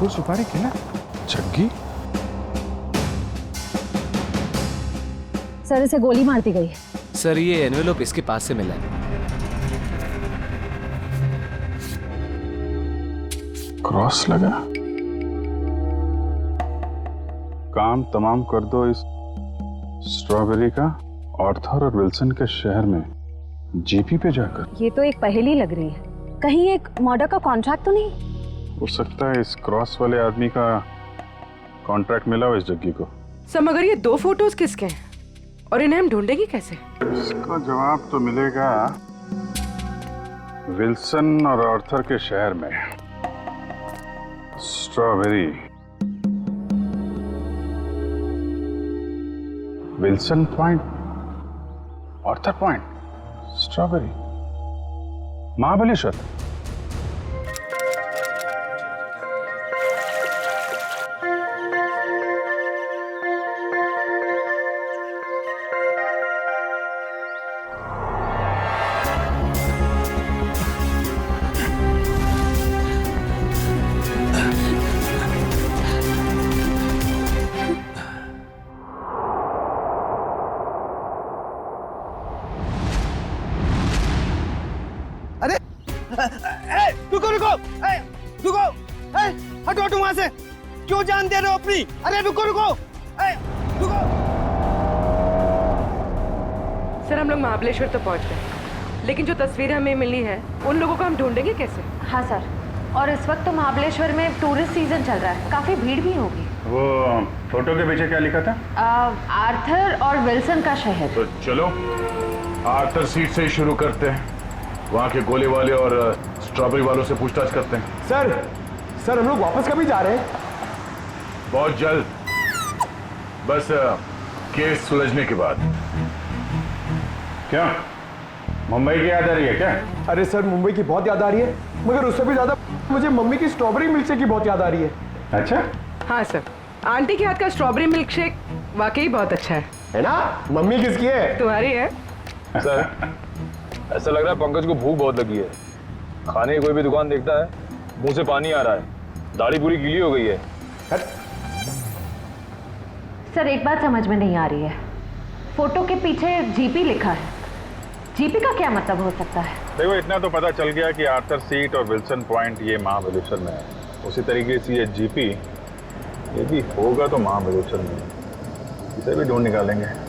मशहूर सुपारी खिला जग्गी। सर इसे गोली मार दी गई है। सर ये एनवेलोप इसके पास से मिला है। क्रॉस लगा। काम तमाम कर दो इस स्ट्रॉबेरी का आर्थर और विल्सन के शहर में जीपी पे जाकर। ये तो एक पहेली लग रही है, कहीं एक मर्डर का कॉन्ट्रैक्ट तो नहीं? हो सकता है इस क्रॉस वाले आदमी का कॉन्ट्रैक्ट मिला हो इस जग्गी को। सर मगर ये 2 फोटोज किसके हैं और इन्हें हम ढूंढेंगे कैसे? इसका जवाब तो मिलेगा विल्सन और आर्थर के शहर में। Strawberry, Wilson point, Arthur point, strawberry, Mahabaleshwar. रुको रुको, रुको, हटो हटो वहां से। क्यों जान दे रहे हो अपनी? अरे रुको रुको, रुको। सर हम लोग महाबलेश्वर तो पहुंच गए, लेकिन जो तस्वीरें हमें मिली है उन लोगों को हम ढूंढेंगे कैसे? हाँ सर, और इस वक्त तो महाबलेश्वर में टूरिस्ट सीजन चल रहा है, काफी भीड़ भी होगी। वो फोटो के पीछे क्या लिखा था? आर्थर और विल्सन का शहर। तो चलो आर्थर सीट से ही शुरू करते हैं। वहाँ के गोले वाले और स्ट्रॉबेरी वालों से पूछताछ करते हैं। सर हम लोग वापस कभी जा रहे हैं? बहुत जल्द, बस केस सुलझने के बाद। क्या मुंबई की याद आ रही है क्या? अरे सर मुंबई की बहुत याद आ रही है, मगर उससे भी ज्यादा मुझे मम्मी की स्ट्रॉबेरी मिल्क शेक की बहुत याद आ रही है। अच्छा, हाँ सर, आंटी के हाथ का स्ट्रॉबेरी मिल्क शेक वाकई बहुत अच्छा है ना? मम्मी किसकी है? तुम्हारी है। सर ऐसा लग रहा है पंकज को भूख बहुत लगी है। खाने की कोई भी दुकान देखता है मुंह से पानी आ रहा है, दाढ़ी पूरी गीली हो गई है। सर एक बात समझ में नहीं आ रही है, फोटो के पीछे जीपी लिखा है, जीपी का क्या मतलब हो सकता है? देखो इतना तो पता चल गया कि आर्थर सीट और विल्सन पॉइंट ये महाबलेश्वर में है। उसी तरीके से ये जीपी ये भी होगा तो महाबलेश्वर में, इसे भी ढूंढ निकालेंगे।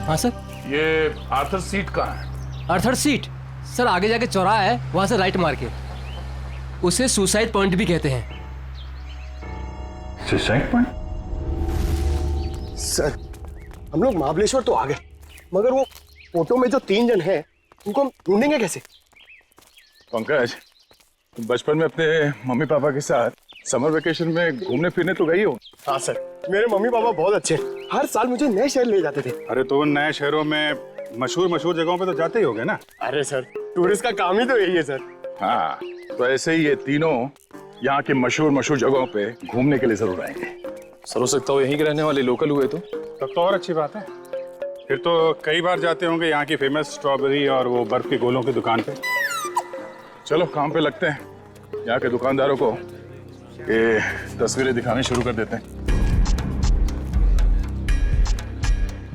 हाँ सर। ये आर्थर सीट कहाँ है? आर्थर सीट सर आगे जाके चौराहा है, वहां से राइट मार के। उसे सुसाइड पॉइंट भी कहते हैं। Suicide point? सर हम लोग महाबलेश्वर तो आ गए, मगर वो फोटो में जो 3 जन हैं उनको हम ढूंढेंगे कैसे? पंकज, तुम बचपन में अपने मम्मी पापा के साथ समर वेकेशन में घूमने फिरने तो गई हो? हाँ सर, मेरे मम्मी पापा बहुत अच्छे हैं, हर साल मुझे नए शहर ले जाते थे। अरे तो उन नए शहरों में मशहूर जगहों पे तो जाते ही होगे ना? अरे सर टूरिस्ट का काम ही तो यही है सर। हाँ, तो ऐसे ही ये तीनों यहाँ के मशहूर जगहों पे घूमने के लिए जरूर आएंगे। सर हो सकता हो यहीं के रहने वाले लोकल हुए तो। तब तो और अच्छी बात है, फिर तो कई बार जाते होंगे यहाँ की फेमस स्ट्रॉबेरी और वो बर्फ के गोलों की दुकान पे। चलो काम पे लगते हैं, यहाँ के दुकानदारों को ये तस्वीरें दिखाने शुरू कर देते हैं।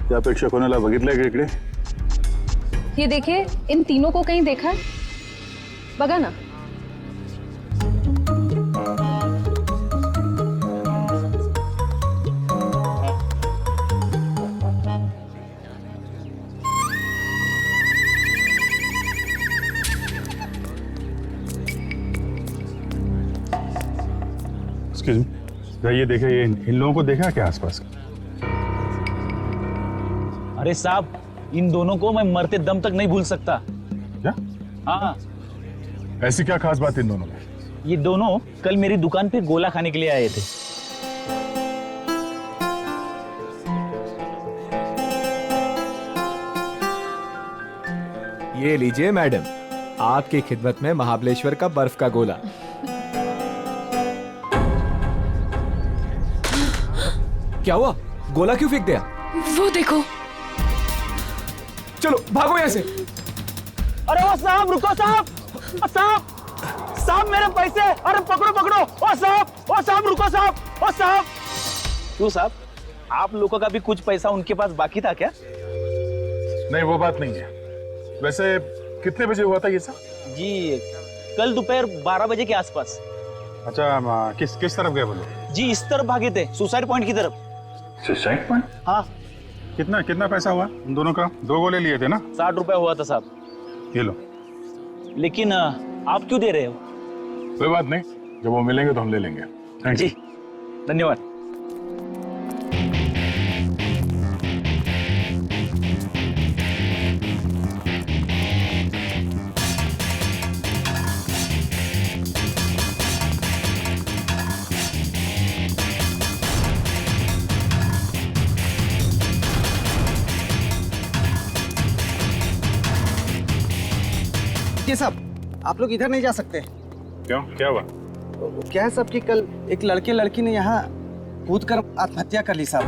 क्या अपेक्षा कोणाला बघितलंय का इकडे? ये देखिए, इन तीनों को कहीं देखा है? बघा ना। एक्सक्यूज मी, ये देखे, ये इन लोगों को देखा क्या आसपास? अरे साहब, इन दोनों को मैं मरते दम तक नहीं भूल सकता। क्या? हाँ, ऐसी क्या खास बात इन दोनों में? ये दोनों कल मेरी दुकान पे गोला खाने के लिए आए थे। ये लीजिए मैडम, आपकी खिदमत में महाबलेश्वर का बर्फ का गोला। क्या हुआ? गोला क्यों फेंक दिया? वो देखो। चलो भागो यहाँ से। अरे वो साहब रुको साहब, साहब साहब मेरे पैसे, अरे पकड़ो पकड़ो, ओ साहब रुको साहब, ओ साहब। क्यों साहब, आप लोगों का भी कुछ पैसा उनके पास बाकी था क्या? नहीं वो बात नहीं है। वैसे कितने बजे हुआ था ये सब? जी कल दोपहर 12 बजे के आसपास। अच्छा किस तरफ गए बोलो? जी इस तरफ भागे थे, सुसाइड पॉइंट की तरफ। Suicide point? हाँ। कितना पैसा हुआ उन दोनों का? 2 गोले लिए थे ना? 60 रुपए हुआ था साहब। ये लो। लेकिन आप क्यों दे रहे हो? कोई बात नहीं, जब वो मिलेंगे तो हम ले लेंगे। Thank you. जी धन्यवाद। ये साहब आप लोग इधर नहीं जा सकते। क्यों, क्या हुआ? क्या है साहब कि कल एक लड़की ने यहाँ कूद कर आत्महत्या कर ली साहब।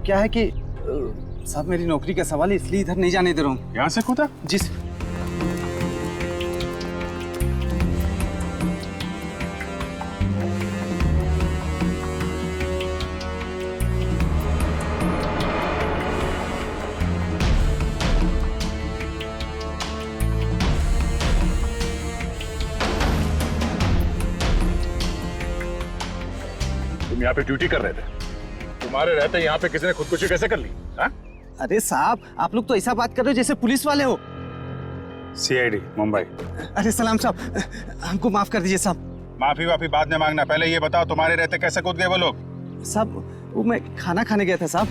क्या है कि साहब मेरी नौकरी का सवाल है, इसलिए इधर नहीं जाने दे रहा हूँ। यहाँ से कूदा? जी सर। तुम यहाँ पे ड्यूटी कर रहे थे, तुम्हारे रहते यहाँ पे किसी ने खुदकुशी कैसे कर ली? हाँ? अरे साहब आप लोग तो ऐसा बात कर रहे हो जैसे पुलिस वाले हो। CID मुंबई। अरे सलाम साहब, हमको माफ कर दीजिए साहब। माफी बाद में मांगना, पहले ये बताओ तुम्हारे रहते कैसे कूद गए वो लोग? साहब वो मैं खाना खाने गया था साहब।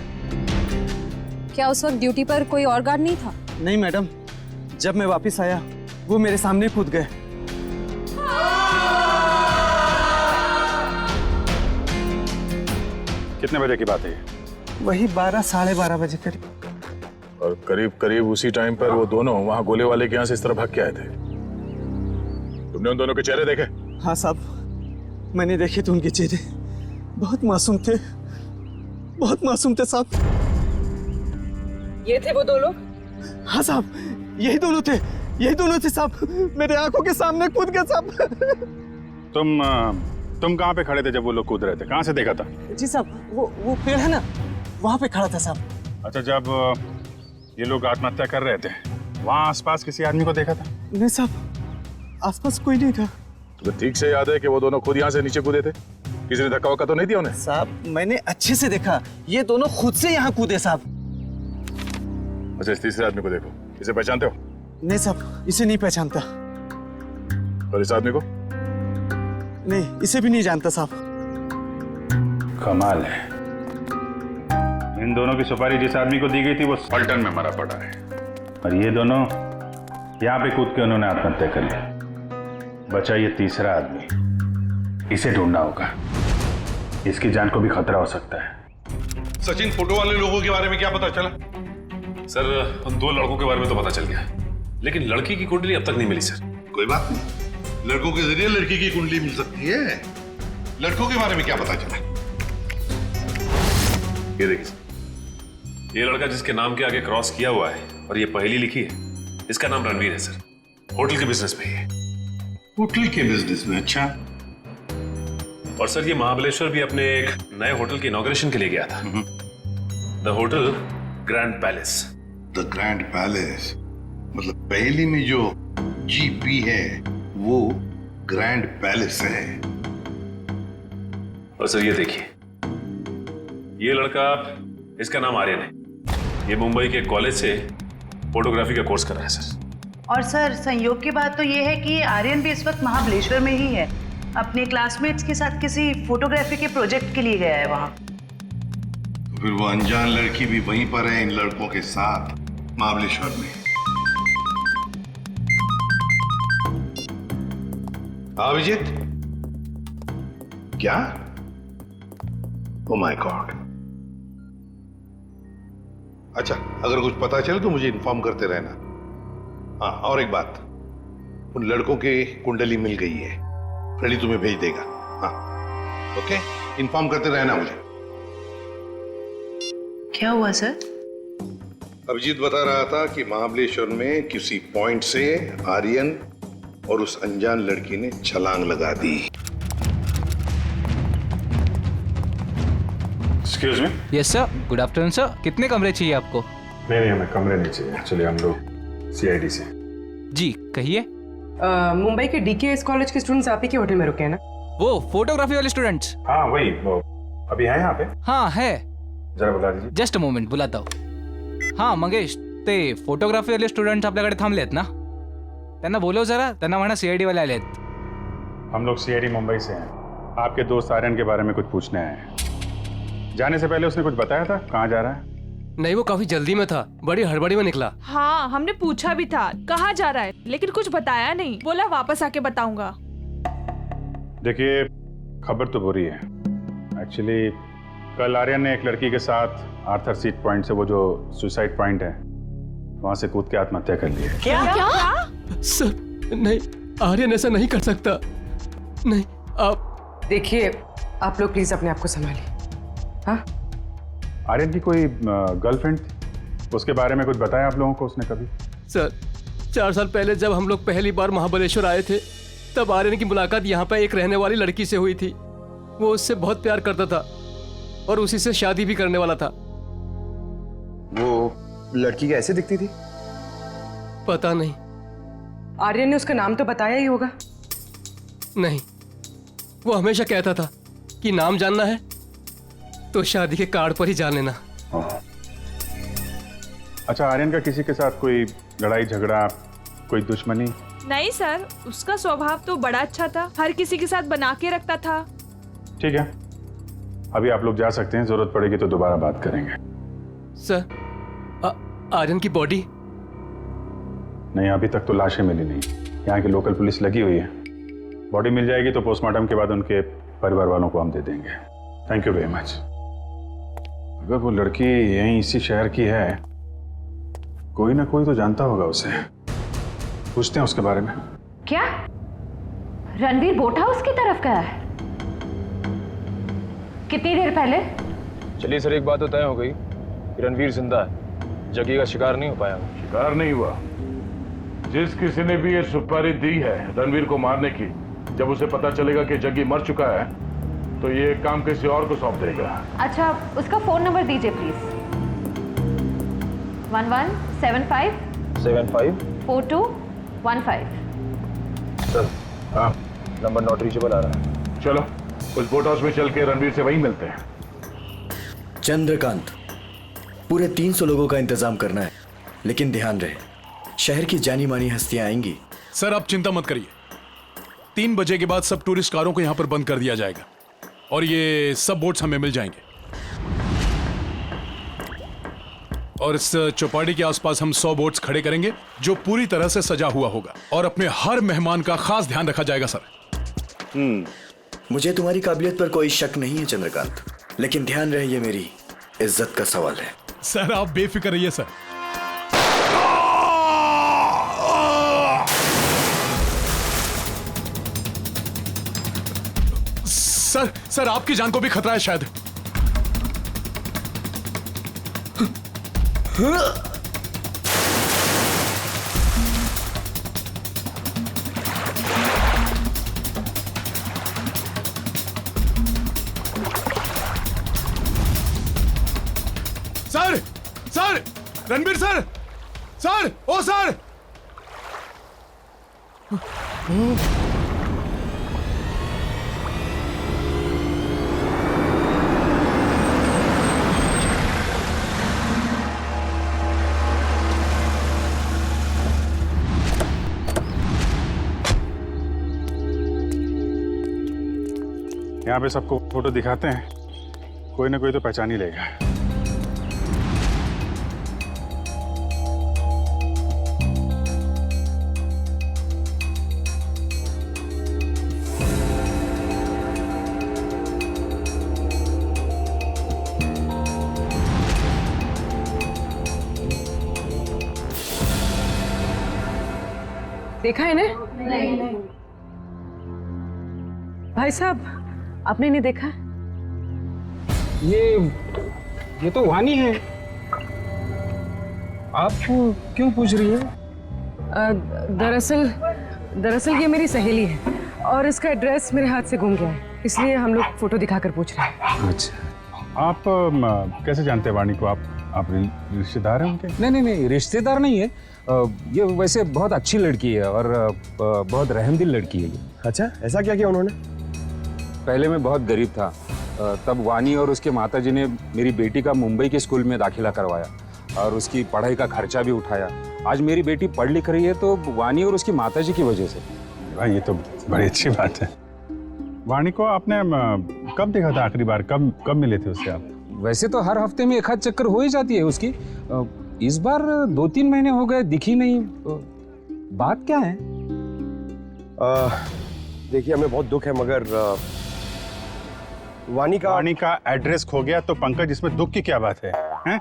क्या उस वक्त ड्यूटी पर कोई और गार्ड नहीं था? नहीं मैडम, जब मैं वापस आया वो मेरे सामने कूद गए। कितने बजे की बात है ये? वही 12 साढ़े 12 बजे करीब। और करीब उसी टाइम पर वो दोनों वहां गोले वाले के यहाँ से इस तरह भाग के आए थे। तुमने उन दोनों के चेहरे देखे? हाँ साहब, मैंने देखे तो उनके चेहरे बहुत मासूम थे, बहुत मासूम थे साहब। ये थे वो दो लोग? हाँ साहब, यही दोनों थे साहब, मेरे आंखों के सामने कूद गए साहब। तुम कहाँ पे खड़े थे जब वो लोग कूद रहे थे? कहाँ से देखा था? जी साहब, वो पेड़ है ना, वहाँ पे खड़ा था साहब। अच्छा, जब ये लोग आत्महत्या कर रहे थे वहाँ आसपास किसी आदमी को देखा था? नहीं साहब, आसपास कोई नहीं था। तो ठीक से याद है कि वो दोनों खुद यहाँ से नीचे कूदे थे? किसी ने धक्का वक्का तो नहीं दिया उन्हें? साहब मैंने अच्छे से देखा, ये दोनों खुद से यहाँ कूदे साहब। अच्छा, इस तीसरे आदमी को देखो, इसे पहचानते हो? नहीं साहब, इसे नहीं पहचानता। और इस आदमी को? नहीं, इसे भी नहीं जानता साहब। कमाल है, इन दोनों की सुपारी जिस आदमी को दी गई थी वो पलटन में मरा पड़ा है, और ये दोनों यहाँ पे कूद के उन्होंने आत्महत्या कर ली। बचा ये तीसरा आदमी, इसे ढूंढना होगा, इसकी जान को भी खतरा हो सकता है। सचिन, फोटो वाले लोगों के बारे में क्या पता चला? सर, उन 2 लड़कों के बारे में तो पता चल गया, लेकिन लड़की की कुंडली अब तक नहीं मिली सर। कोई बात नहीं, लड़कों के जरिए लड़की की कुंडली मिल सकती है। लड़कों के बारे में क्या पता चला? ये देखिए सर, ये लड़का जिसके नाम के आगे क्रॉस किया हुआ है और ये पहेली लिखी है, इसका नाम रणवीर है सर। होटल के बिजनेस में है। होटल के बिजनेस में? अच्छा। और सर ये महाबलेश्वर भी अपने एक नए होटल की इनॉग्रेशन के लिए गया था, the hotel grand palace. The grand palace मतलब पहेली में जो GP है वो ग्रैंड पैलेस है। और सर ये देखिए, ये लड़का, इसका नाम आर्यन है, ये मुंबई के कॉलेज से फोटोग्राफी का कोर्स कर रहा है सर। और सर संयोग की बात तो ये है कि आर्यन भी इस वक्त महाबलेश्वर में ही है, अपने क्लासमेट्स के साथ किसी फोटोग्राफी के प्रोजेक्ट के लिए गया है वहां। तो फिर वो अनजान लड़की भी वहीं पर है इन लड़कों के साथ महाबलेश्वर में। अभिजीत, क्या? Oh my God. अच्छा, अगर कुछ पता चले तो मुझे इन्फॉर्म करते रहना। हाँ, और एक बात, उन लड़कों की कुंडली मिल गई है, फ्रेडी तुम्हें भेज देगा। हाँ, ओके। इन्फॉर्म करते रहना मुझे। क्या हुआ सर? अभिजीत बता रहा था कि महाबलेश्वर में किसी पॉइंट से आर्यन और उस अनजान लड़की ने छलांग लगा दी। Excuse me. Yes sir, good afternoon sir. कितने कमरे चाहिए आपको? नहीं, हमें कमरे नहीं चाहिए। एक्चुअली हम लोग सीआईडी से। जी कहिए। मुंबई के डीकेएस कॉलेज के स्टूडेंट्स आप ही के होटल में रुके हैं ना? वो फोटोग्राफी वाले स्टूडेंट्स? हाँ वही, वो अभी है यहाँ पे? हाँ है। जरा बुला दीजिए। जस्ट अ मोमेंट, बुलाता हूँ। हाँ मंगेश, ते फोटोग्राफी वाले स्टुडंट्स आपल्याकडे थांबलेत ना? त्यांना बोलव जरा, त्यांना म्हणा सीआईडी वाले आलेत। हम लोग सीआईडी मुंबई से हैं। आपके दोस्त आर्यन के बारे में कुछ पूछने आए हैं। जाने से पहले उसने कुछ बताया था कहाँ जा रहा है? नहीं, वो काफी जल्दी में था, बड़ी हड़बड़ी में निकला। हाँ हमने पूछा भी था कहाँ जा रहा है, लेकिन कुछ बताया नहीं, बोला वापस आके बताऊंगा। देखिए खबर तो बुरी है। एक्चुअली कल आर्यन ने एक लड़की के साथ आर्थर सीट पॉइंट से, वो जो सुसाइड पॉइंट है, वहां से कूद के आत्महत्या कर ली है। क्या? सर नहीं, आर्यन ऐसा नहीं कर सकता। नहीं, आप देखिए, आप लोग प्लीज अपने आप को संभालिए। हाँ, आर्यन की कोई गर्लफ्रेंड थी, उसके बारे में कुछ बताया आप लोगों को उसने कभी? सर 4 साल पहले जब हम लोग पहली बार महाबलेश्वर आए थे, तब आर्यन की मुलाकात यहाँ पे एक रहने वाली लड़की से हुई थी। वो उससे बहुत प्यार करता था और उसी से शादी भी करने वाला था। वो लड़की कैसे दिखती थी? पता नहीं। आर्यन ने उसका नाम तो बताया ही होगा। नहीं, वो हमेशा कहता था कि नाम जानना है तो शादी के कार्ड पर ही जान लेना। अच्छा, आर्यन का किसी के साथ कोई लड़ाई झगड़ा, कोई दुश्मनी? नहीं सर, उसका स्वभाव तो बड़ा अच्छा था, हर किसी के साथ बना के रखता था। ठीक है, अभी आप लोग जा सकते हैं, जरूरत पड़ेगी तो दोबारा बात करेंगे। सर आर्यन की बॉडी? नहीं, अभी तक तो लाशें मिली नहीं। यहाँ की लोकल पुलिस लगी हुई है। बॉडी मिल जाएगी तो पोस्टमार्टम के बाद उनके परिवार वालों को हम दे देंगे। Thank you very much. अगर वो लड़की यहीं इसी शहर की है, कोई ना कोई तो जानता होगा उसे। पूछते हैं उसके बारे में। क्या रणवीर बोट हाउस की तरफ गया है? कितनी देर पहले? चलिए सर, एक बात तो तय हो गई कि रणवीर जिंदा है, जग्गी का शिकार नहीं हो पाया। शिकार नहीं हुआ। जिस किसी ने भी ये सुपारी दी है रणवीर को मारने की, जब उसे पता चलेगा कि जग्गी मर चुका है, तो ये काम किसी और को सौंप देगा। अच्छा, उसका फोन नंबर दीजिए प्लीज। 1175 75 4215। सर हाँ, नंबर नॉट रीचेबल आ रहा है। चलो उस बोट हाउस में चल के रणवीर से वहीं मिलते हैं। चंद्रकांत, पूरे 300 लोगों का इंतजाम करना है, लेकिन ध्यान रहे शहर की जानी मानी हस्तियां आएंगी। सर आप चिंता मत करिए, 3 बजे के बाद सब टूरिस्ट कारों को यहाँ पर बंद कर दिया जाएगा और ये सब बोट्स हमें मिल जाएंगे। और इस चौपाटी के आसपास हम 100 बोट्स खड़े करेंगे जो पूरी तरह से सजा हुआ होगा और अपने हर मेहमान का खास ध्यान रखा जाएगा। सर मुझे तुम्हारी काबिलियत पर कोई शक नहीं है चंद्रकांत, लेकिन ध्यान रहे ये मेरी इज्जत का सवाल है। सर आप बेफिक्र रहिए। सर सर सर आपकी जान को भी खतरा है शायद। Sir sir Ranbir sir, sir ओ सर। यहाँ पे सबको फोटो दिखाते हैं, कोई ना कोई तो पहचान ही लेगा। देखा है इन्हें? नहीं। भाई साहब, आपने इन्हें देखा? ये तो वानी है। आप क्यों पूछ रही है? दरअसल ये मेरी सहेली है और इसका एड्रेस मेरे हाथ से गुम गया है, इसलिए हम लोग फोटो दिखाकर पूछ रहे हैं। अच्छा, आप कैसे जानते हैं वाणी को? आप रिश्तेदार हैं उनके? नहीं, रिश्तेदार नहीं है। ये वैसे बहुत अच्छी लड़की है और बहुत रहमदिल लड़की है ये। अच्छा, ऐसा क्या किया उन्होंने? पहले मैं बहुत गरीब था, तब वानी और उसके माताजी ने मेरी बेटी का मुंबई के स्कूल में दाखिला करवाया और उसकी पढ़ाई का खर्चा भी उठाया। आज मेरी बेटी पढ़ लिख रही है तो वानी और उसकी माताजी की वजह से। भाई ये तो बड़ी अच्छी बात है। वाणी को आपने कब देखा था आखिरी बार? कब मिले थे उससे आप? वैसे तो हर हफ्ते में एक आध चक्कर हो ही जाती है उसकी। इस बार 2-3 महीने हो गए, दिखी नहीं। बात क्या है? देखिए, हमें बहुत दुख है मगर वाणी का एड्रेस खो गया तो पंकज इसमें दुख की क्या बात है? हैं?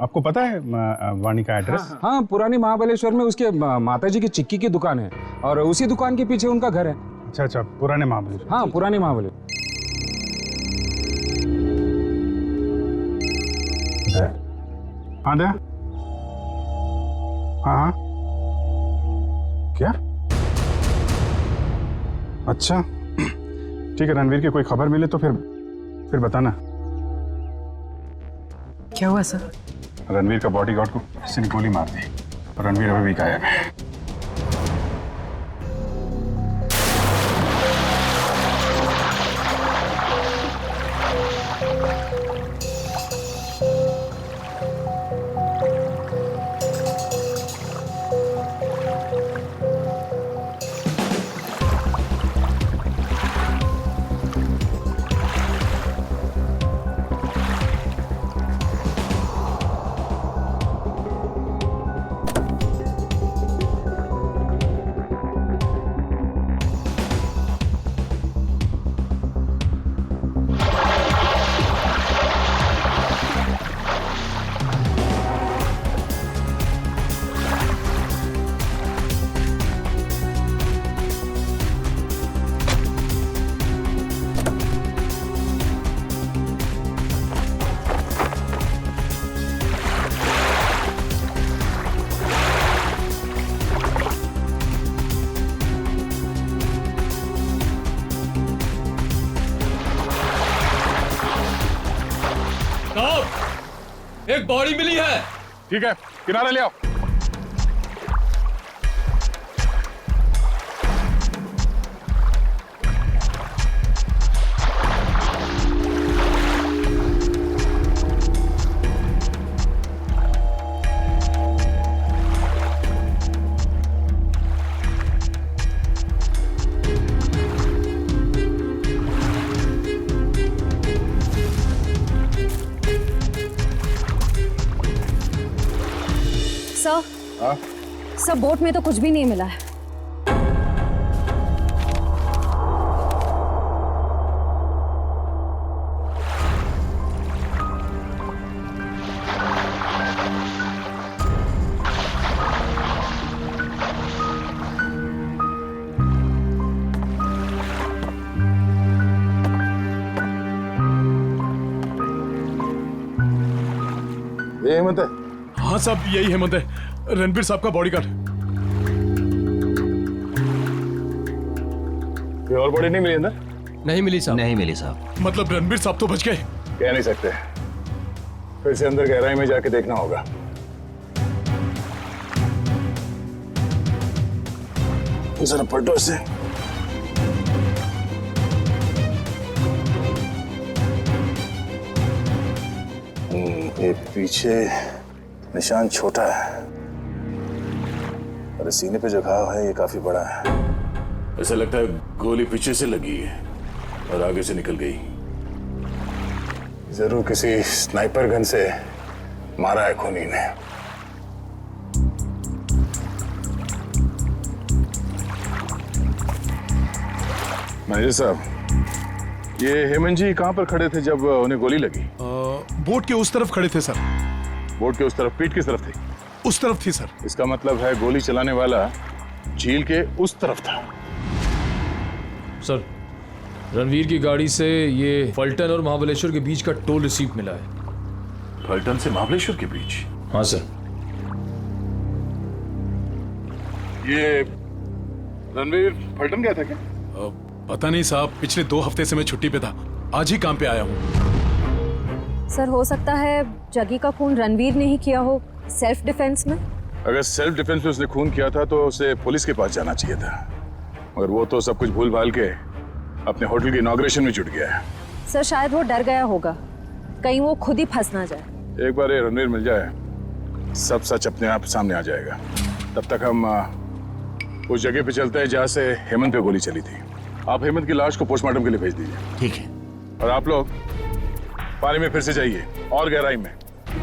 आपको पता है वाणी का एड्रेस? हाँ, पुरानी महाबलेश्वर में उसके माताजी की चिक्की की दुकान है और उसी दुकान के पीछे उनका घर है। अच्छा, पुराने महाबलेश्वर। हाँ, पुराने महाबलेश्वर। हाँ दया, हाँ क्या? अच्छा ठीक है, रणवीर की कोई खबर मिले तो फिर बताना। क्या हुआ सर? रणवीर का बॉडीगार्ड को किसी ने गोली मार दी और रणवीर अभी भी गायब है। एक बॉडी मिली है। ठीक है, किनारे ले आओ। सर, बोट में तो कुछ भी नहीं मिला है। ये हेमंत है? हाँ साहब, यही हेमंत है, रणबीर साहब का बॉडीगार्ड। कोई और बॉडी नहीं मिली अंदर? नहीं मिली साहब। नहीं मिली साहब। मतलब रणबीर साहब तो बच गए? कह नहीं सकते, फिर से अंदर गहराई में जाके देखना होगा। जरा पलटो इसे। ये पीछे निशान छोटा है और सीने पे जो घाव है ये काफी बड़ा है। ऐसा लगता है गोली पीछे से लगी है और आगे से निकल गई। जरूर किसी स्नाइपर गन से मारा है खूनी ने। मैनेजर साहब, ये हेमंत जी कहाँ पर खड़े थे जब उन्हें गोली लगी? बोट के उस तरफ खड़े थे सर। बोट के उस तरफ? पीठ किस तरफ थी? उस तरफ थी सर। इसका मतलब है गोली चलाने वाला झील के उस तरफ था। सर, रणवीर की गाड़ी से ये फलटन और महाबलेश्वर के बीच का टोल रिसीप्ट मिला है। फलटन से महाबलेश्वर के बीच? हाँ सर। ये रणवीर फलटन गया था क्या? पता नहीं साहब, पिछले 2 हफ्ते से मैं छुट्टी पे था, आज ही काम पे आया हूँ। सर हो सकता है जगी का खून रणवीर ने ही किया हो, सेल्फ डिफेंस में। अगर सेल्फ डिफेंस में उसने खून किया था तो उसे पुलिस के पास जाना चाहिए था, मगर वो तो सब कुछ भूल भाल के अपने होटल की इनॉग्रेशन में जुट गया है। सर शायद वो डर गया होगा, कहीं वो खुद ही फंस ना जाए। एक बार ये रणवीर मिल जाए, सब सच अपने आप सामने आ जाएगा। तब तक हम उस जगह पे चलते हैं जहाँ से हेमंत पे गोली चली थी। आप हेमंत की लाश को पोस्टमार्टम के लिए भेज दीजिए। ठीक है। और आप लोग पानी में फिर से जाइए और गहराई में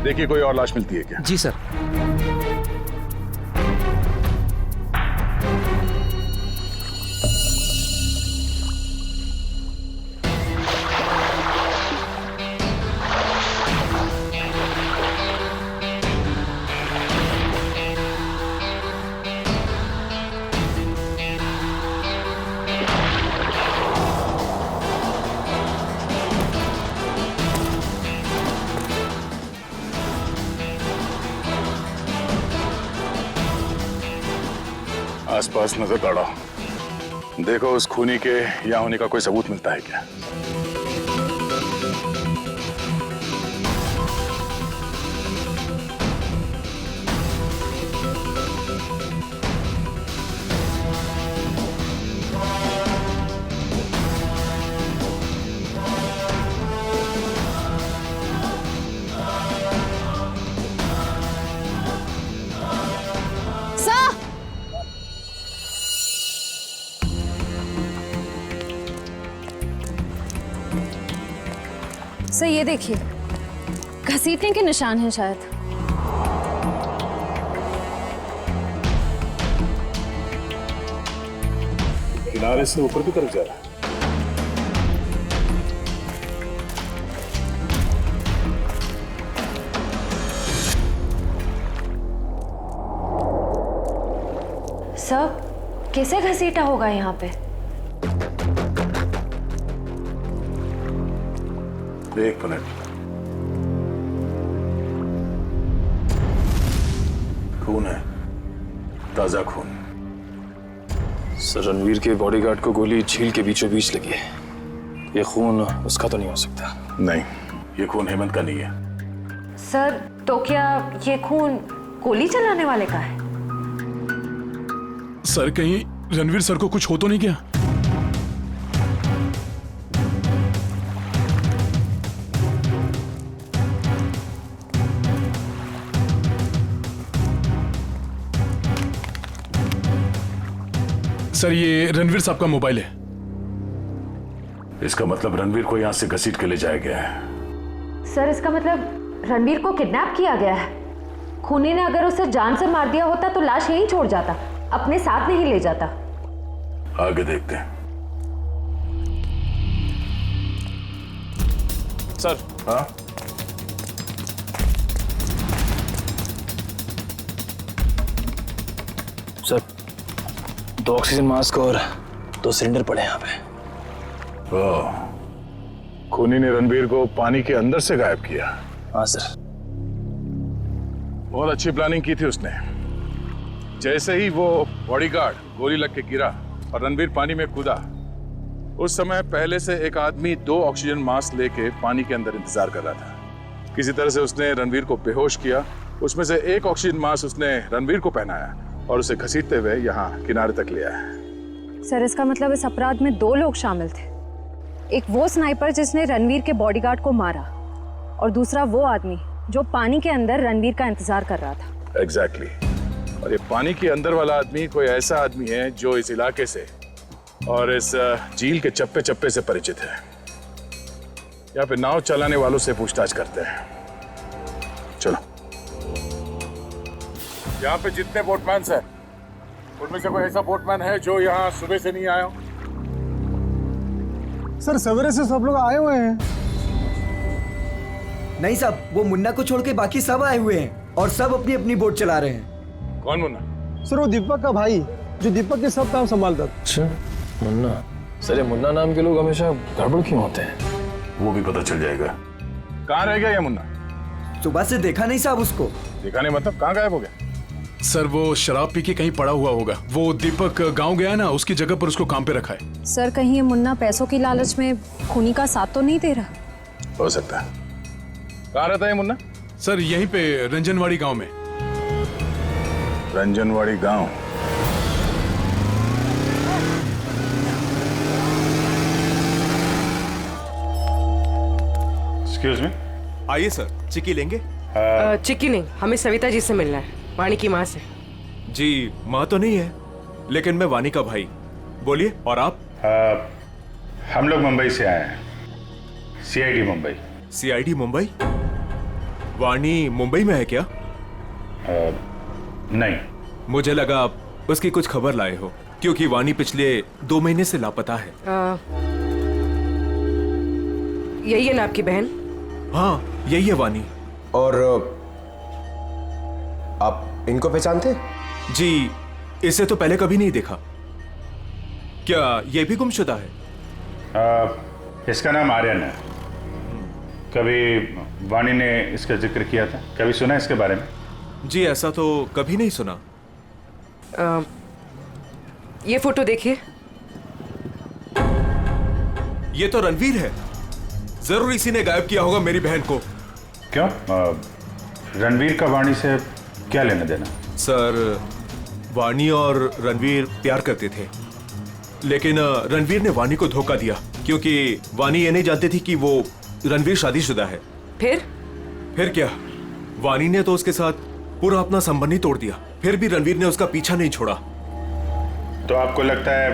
देखिए कोई और लाश मिलती है क्या। जी सर। आसपास नजर दौड़ाओ, देखो उस खूनी के यहाँ होने का कोई सबूत मिलता है क्या। सर ये देखिए, घसीटने के निशान हैं शायद। किनारे से ऊपर की तरफ जा रहा है। सर कैसे घसीटा होगा यहाँ पे? एक मिनट, खून है, ताजा खून। सर रणवीर के बॉडीगार्ड को गोली झील के बीचों बीच लगी है, ये खून उसका तो नहीं हो सकता। नहीं, ये खून हेमंत का नहीं है। सर तो क्या ये खून गोली चलाने वाले का है? सर कहीं रणवीर सर को कुछ हो तो नहीं गया? सर ये रणवीर साहब का मोबाइल है। इसका मतलब रणवीर को यहां से घसीट के ले जाया गया है। सर इसका मतलब रणवीर को किडनैप किया गया है। खूनी ने अगर उसे जान से मार दिया होता तो लाश यहीं छोड़ जाता, अपने साथ नहीं ले जाता। आगे देखते हैं। सर। हाँ सर, 2 ऑक्सीजन मास्क और 2 सिलेंडर पड़े यहाँ पे। खूनी ने रणवीर को पानी के अंदर से गायब किया। हाँ सर। बहुत अच्छी प्लानिंग की थी उसने। जैसे ही वो बॉडीगार्ड गोली लग के गिरा और रणवीर पानी में कूदा, उस समय पहले से एक आदमी 2 ऑक्सीजन मास्क लेके पानी के अंदर इंतजार कर रहा था। किसी तरह से उसने रणवीर को बेहोश किया। उसमें से एक ऑक्सीजन मास्क उसने रणवीर को पहनाया और उसे घसीटते हुए यहाँ किनारे तक ले आया। सर इसका मतलब इस अपराध में 2 लोग शामिल थे, एक वो स्नाइपर जिसने रणवीर के बॉडीगार्ड को मारा और दूसरा वो आदमी जो पानी के अंदर रणवीर का इंतजार कर रहा था। एग्जैक्टली। और ये पानी के अंदर वाला आदमी कोई ऐसा आदमी है जो इस इलाके से और इस झील के चप्पे चप्पे से परिचित है। यहाँ पे नाव चलाने वालों से पूछताछ करते हैं। चलो। यहाँ पे जितने बोटमैन हैं, उनमें से कोई ऐसा बोटमैन है जो यहाँ सुबह से नहीं आया हो? सर सवेरे से सब लोग आए हुए हैं। नहीं साहब, वो मुन्ना को छोड़ के बाकी सब आए हुए हैं और सब अपनी अपनी बोट चला रहे हैं। कौन मुन्ना? सर वो दीपक का भाई, जो दीपक के सब काम संभालता था। अच्छा, मुन्ना। सर ये मुन्ना नाम के लोग हमेशा गड़बड़ क्यों होते हैं? वो भी पता चल जाएगा। कहाँ रह गया ये मुन्ना? सुबह से देखा नहीं साहब उसको। देखा नहीं मतलब कहाँ गायब हो गया? सर वो शराब पी के कहीं पड़ा हुआ होगा। वो दीपक गांव गया ना, उसकी जगह पर उसको काम पे रखा है। सर कहीं ये मुन्ना पैसों की लालच में खूनी का साथ तो नहीं दे रहा? हो सकता है। कहाँ रहता है मुन्ना? सर यहीं पे रंजनवाड़ी गांव में। रंजनवाड़ी गांव? Excuse me. आइए सर, चिक्की लेंगे? चिक्की नहीं, हमें सविता जी से मिलना है, वाणी की माँ से। जी माँ तो नहीं है, लेकिन मैं वाणी का भाई। बोलिए। और आप? हम लोग मुंबई से आए हैं, सीआईडी मुंबई। सीआईडी मुंबई? वाणी मुंबई में है क्या? नहीं। मुझे लगा आप उसकी कुछ खबर लाए हो, क्योंकि वाणी पिछले 2 महीने से लापता है। यही है ना आपकी बहन? हाँ यही है वाणी। और आप इनको पहचानते? जी इसे तो पहले कभी नहीं देखा। क्या ये भी गुमशुदा है? इसका नाम आर्यन है। कभी वाणी ने इसका जिक्र किया था? कभी सुना इसके बारे में? जी ऐसा तो कभी नहीं सुना। ये फोटो देखिए। ये तो रणवीर है। जरूर इसी ने गायब किया होगा मेरी बहन को। क्यों? रणवीर का वाणी से क्या लेना देना? सर वाणी और रणवीर प्यार करते थे, लेकिन रणवीर ने वाणी को धोखा दिया, क्योंकि वाणी ये नहीं जानती थी कि वो रणवीर शादीशुदा है। फिर क्या, वाणी ने तो उसके साथ पूरा अपना संबंध ही तोड़ दिया। फिर भी रणवीर ने उसका पीछा नहीं छोड़ा। तो आपको लगता है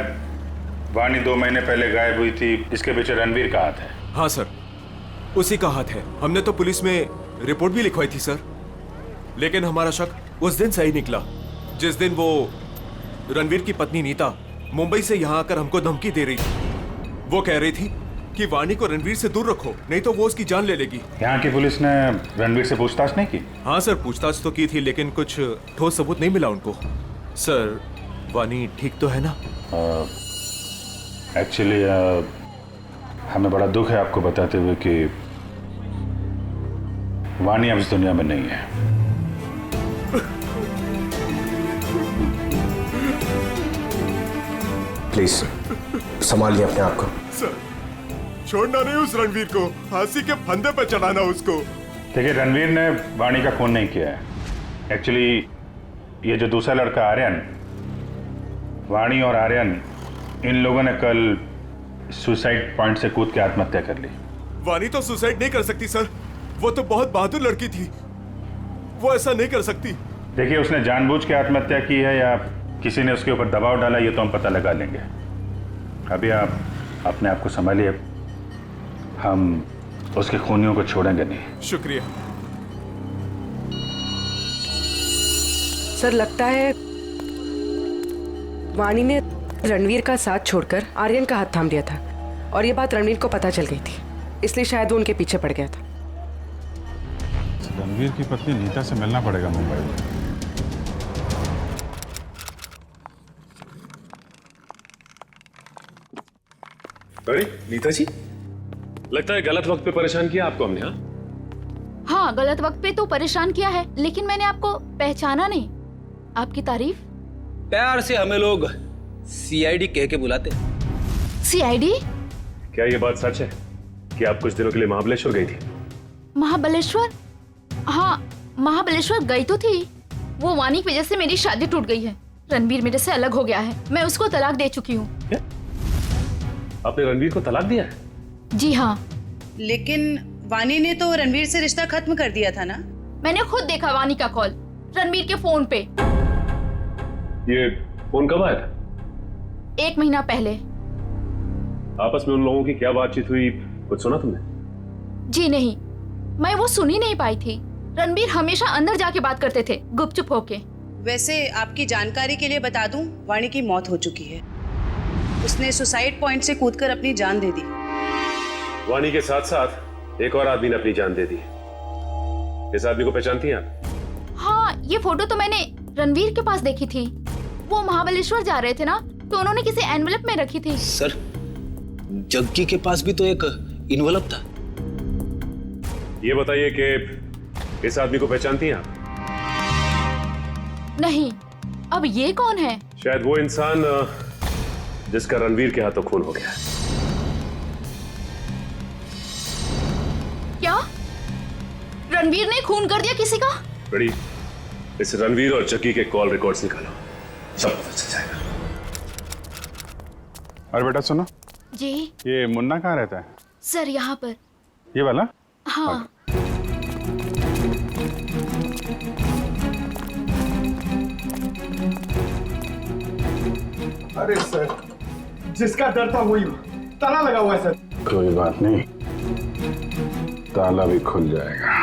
वाणी 2 महीने पहले गायब हुई थी, इसके पीछे रणवीर का हाथ है? हाँ सर, उसी का हाथ है। हमने तो पुलिस में रिपोर्ट भी लिखवाई थी सर, लेकिन हमारा शक उस दिन सही निकला जिस दिन वो रणवीर की पत्नी नीता मुंबई से यहाँ आकर हमको धमकी दे रही थी। वो कह रही थी कि वाणी को रणवीर से दूर रखो, नहीं तो वो उसकी जान ले लेगी। यहाँ की पुलिस ने रणवीर से पूछताछ नहीं की? हाँ सर, पूछताछ तो की थी, लेकिन कुछ ठोस सबूत नहीं मिला उनको। सर वाणी ठीक तो है ना? एक्चुअली हमें बड़ा दुख है आपको बताते हुए कि वाणी अब इस दुनिया में नहीं है। प्लीज संभालिए अपने आप को। सर छोड़ना नहीं उस रणवीर को, फांसी के फंदे पर चढ़ाना उसको। देखिए रणवीर ने वाणी का खून नहीं किया है। एक्चुअली ये जो दूसरा लड़का आर्यन, वाणी और आर्यन इन लोगों ने कल सुसाइड पॉइंट से कूद के आत्महत्या कर ली। वाणी तो सुसाइड नहीं कर सकती सर, वो तो बहुत बहादुर लड़की थी, वो ऐसा नहीं कर सकती। देखिए उसने जानबूझ के आत्महत्या की है या किसी ने उसके ऊपर दबाव डाला, ये तो हम पता लगा लेंगे। अभी आप अपने आप को संभालिए, हम उसके खूनियों को छोड़ेंगे नहीं। शुक्रिया सर। लगता है वाणी ने रणवीर का साथ छोड़कर आर्यन का हाथ थाम लिया था, और ये बात रणवीर को पता चल गई थी, इसलिए शायद वो उनके पीछे पड़ गया था। रणवीर की पत्नी नीता से मिलना पड़ेगा मुंबई में। अरे नीता जी, लगता है गलत वक्त पे परेशान किया आपको हमने। हाँ गलत वक्त पे तो परेशान किया है, लेकिन मैंने आपको पहचाना नहीं। आपकी तारीफ? प्यार से हमें लोग सीआईडी कह के बुलाते। सीआईडी? क्या ये बात सच है कि आप कुछ दिनों के लिए महाबलेश्वर गई थी? महाबलेश्वर? हाँ महाबलेश्वर गई तो थी। वो वाणी की वजह से मेरी शादी टूट गई है। रणवीर मेरे से अलग हो गया है, मैं उसको तलाक दे चुकी हूँ। आपने रणवीर को तलाक दिया है? जी हाँ। लेकिन वाणी ने तो रणवीर से रिश्ता खत्म कर दिया था ना? मैंने खुद देखा वाणी का कॉल रणवीर के फोन पे। ये फोन कब आया था? 1 महीना पहले। आपस में उन लोगों की क्या बातचीत हुई, कुछ सुना तुमने? जी नहीं, मैं वो सुन ही नहीं पाई थी। रणवीर हमेशा अंदर जाके बात करते थे, गुपचुप होके। वैसे आपकी जानकारी के लिए बता दूं, वाणी की मौत हो चुकी है। उसने सुसाइड पॉइंट से कूदकर अपनी जान दे दी। वाणी के साथ साथ एक और आदमी ने अपनी जान दे दी। इस आदमी को पहचानती हैं आप? हाँ, ये फोटो तो मैंने रणवीर के पास देखी थी। वो महाबलेश्वर जा रहे थे ना, तो उन्होंने किसी एनवेलप में रखी थी। सर, जग्गी के पास भी तो एक इन्वेलप था। ये बताइए कि इस आदमी को पहचानती हैं आप? नहीं। अब ये कौन है? शायद वो इंसान जिसका रणवीर के हाथों खून हो गया। क्या रणवीर ने खून कर दिया किसी का? बड़ी, इस रणवीर और जग्गी के कॉल रिकॉर्ड्स निकालो, सब पता चल जाएगा। और बेटा सुनो जी। ये मुन्ना कहाँ रहता है? सर यहाँ पर। ये वाला? हाँ। अरे सर, जिसका डर था वही ताला लगा हुआ है सर। कोई बात नहीं, ताला भी खुल जाएगा।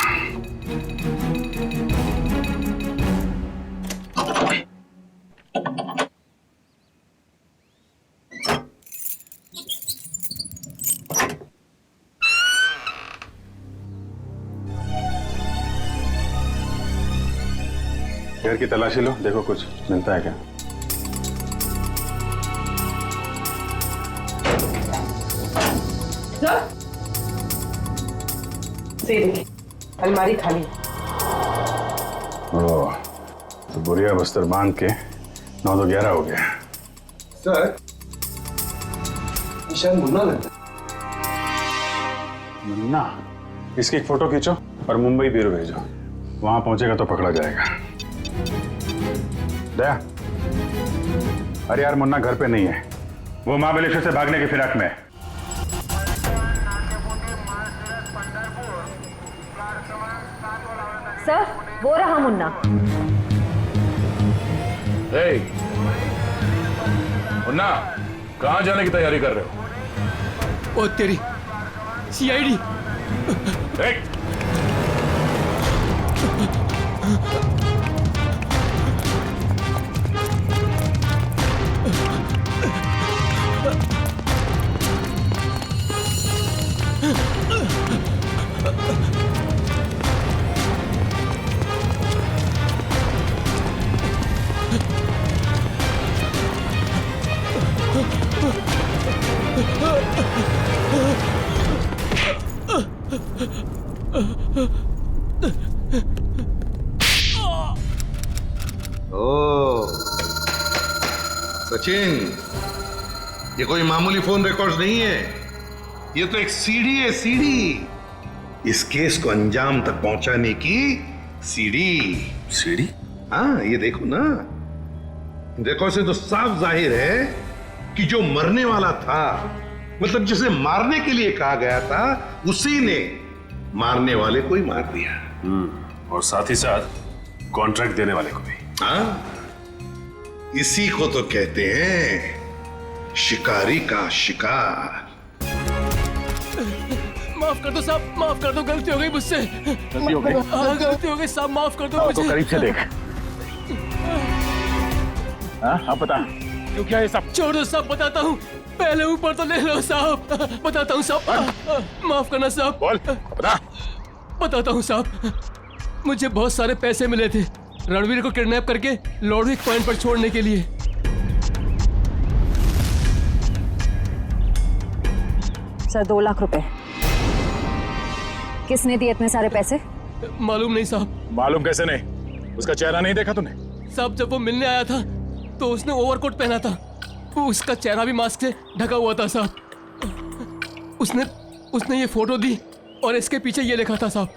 घर की तलाशी लो, देखो कुछ मिलता है क्या। अलमारी खाली। ओह, तो बुढ़िया बस्तर बांध के 9 तो 11 हो गया। सर, शायद मुन्ना लगता है। मुन्ना? इसकी एक फोटो खींचो और मुंबई ब्यूरो भेजो, वहां पहुंचेगा तो पकड़ा जाएगा। दया, अरे यार मुन्ना घर पे नहीं है, वो महाबलेश्वर से भागने की फिराक में है। सर, वो रहा मुन्ना। मुन्ना, कहाँ जाने की तैयारी कर रहे हो? ओ तेरी सीआईडी। ओ सचिन, ये कोई मामूली फोन रिकॉर्ड्स नहीं है, ये तो एक सीढ़ी है, सीढ़ी। इस केस को अंजाम तक पहुंचाने की सीढ़ी। सीढ़ी? हाँ, ये देखो ना, देखो से तो साफ जाहिर है कि जो मरने वाला था, मतलब जिसे मारने के लिए कहा गया था, उसी ने मारने वाले को ही मार दिया। और साथ ही साथ कॉन्ट्रैक्ट देने वाले को भी। हाँ, इसी को तो कहते हैं शिकारी का शिकार। माफ कर दो साहब, माफ कर दो, गलती हो गई मुझसे। गलती हो गई? हाँ, गलती हो गई साहब, माफ कर दो मुझे। तो करीब से देख। हाँ, आप बता क्यों क्या ये सब? छोड़ दो साहब, बताता हूँ, पहले ऊपर तो ले लो साहब, बताता हूँ साहब, माफ करना साहब। बोल, बता। बताता हूँ साहब, मुझे बहुत सारे पैसे मिले थे रणवीर को किडनैप करके लॉर्डविक पॉइंट पर छोड़ने के लिए। सर 2 लाख रुपए। किसने दिए इतने सारे पैसे? मालूम नहीं साहब। मालूम कैसे नहीं? उसका चेहरा नहीं देखा तूने? साहब जब वो मिलने आया था तो उसने ओवरकोट पहना था, उसका चेहरा भी मास्क से ढका हुआ था साहब। उसने ये फोटो दी और इसके पीछे ये लिखा था साहब।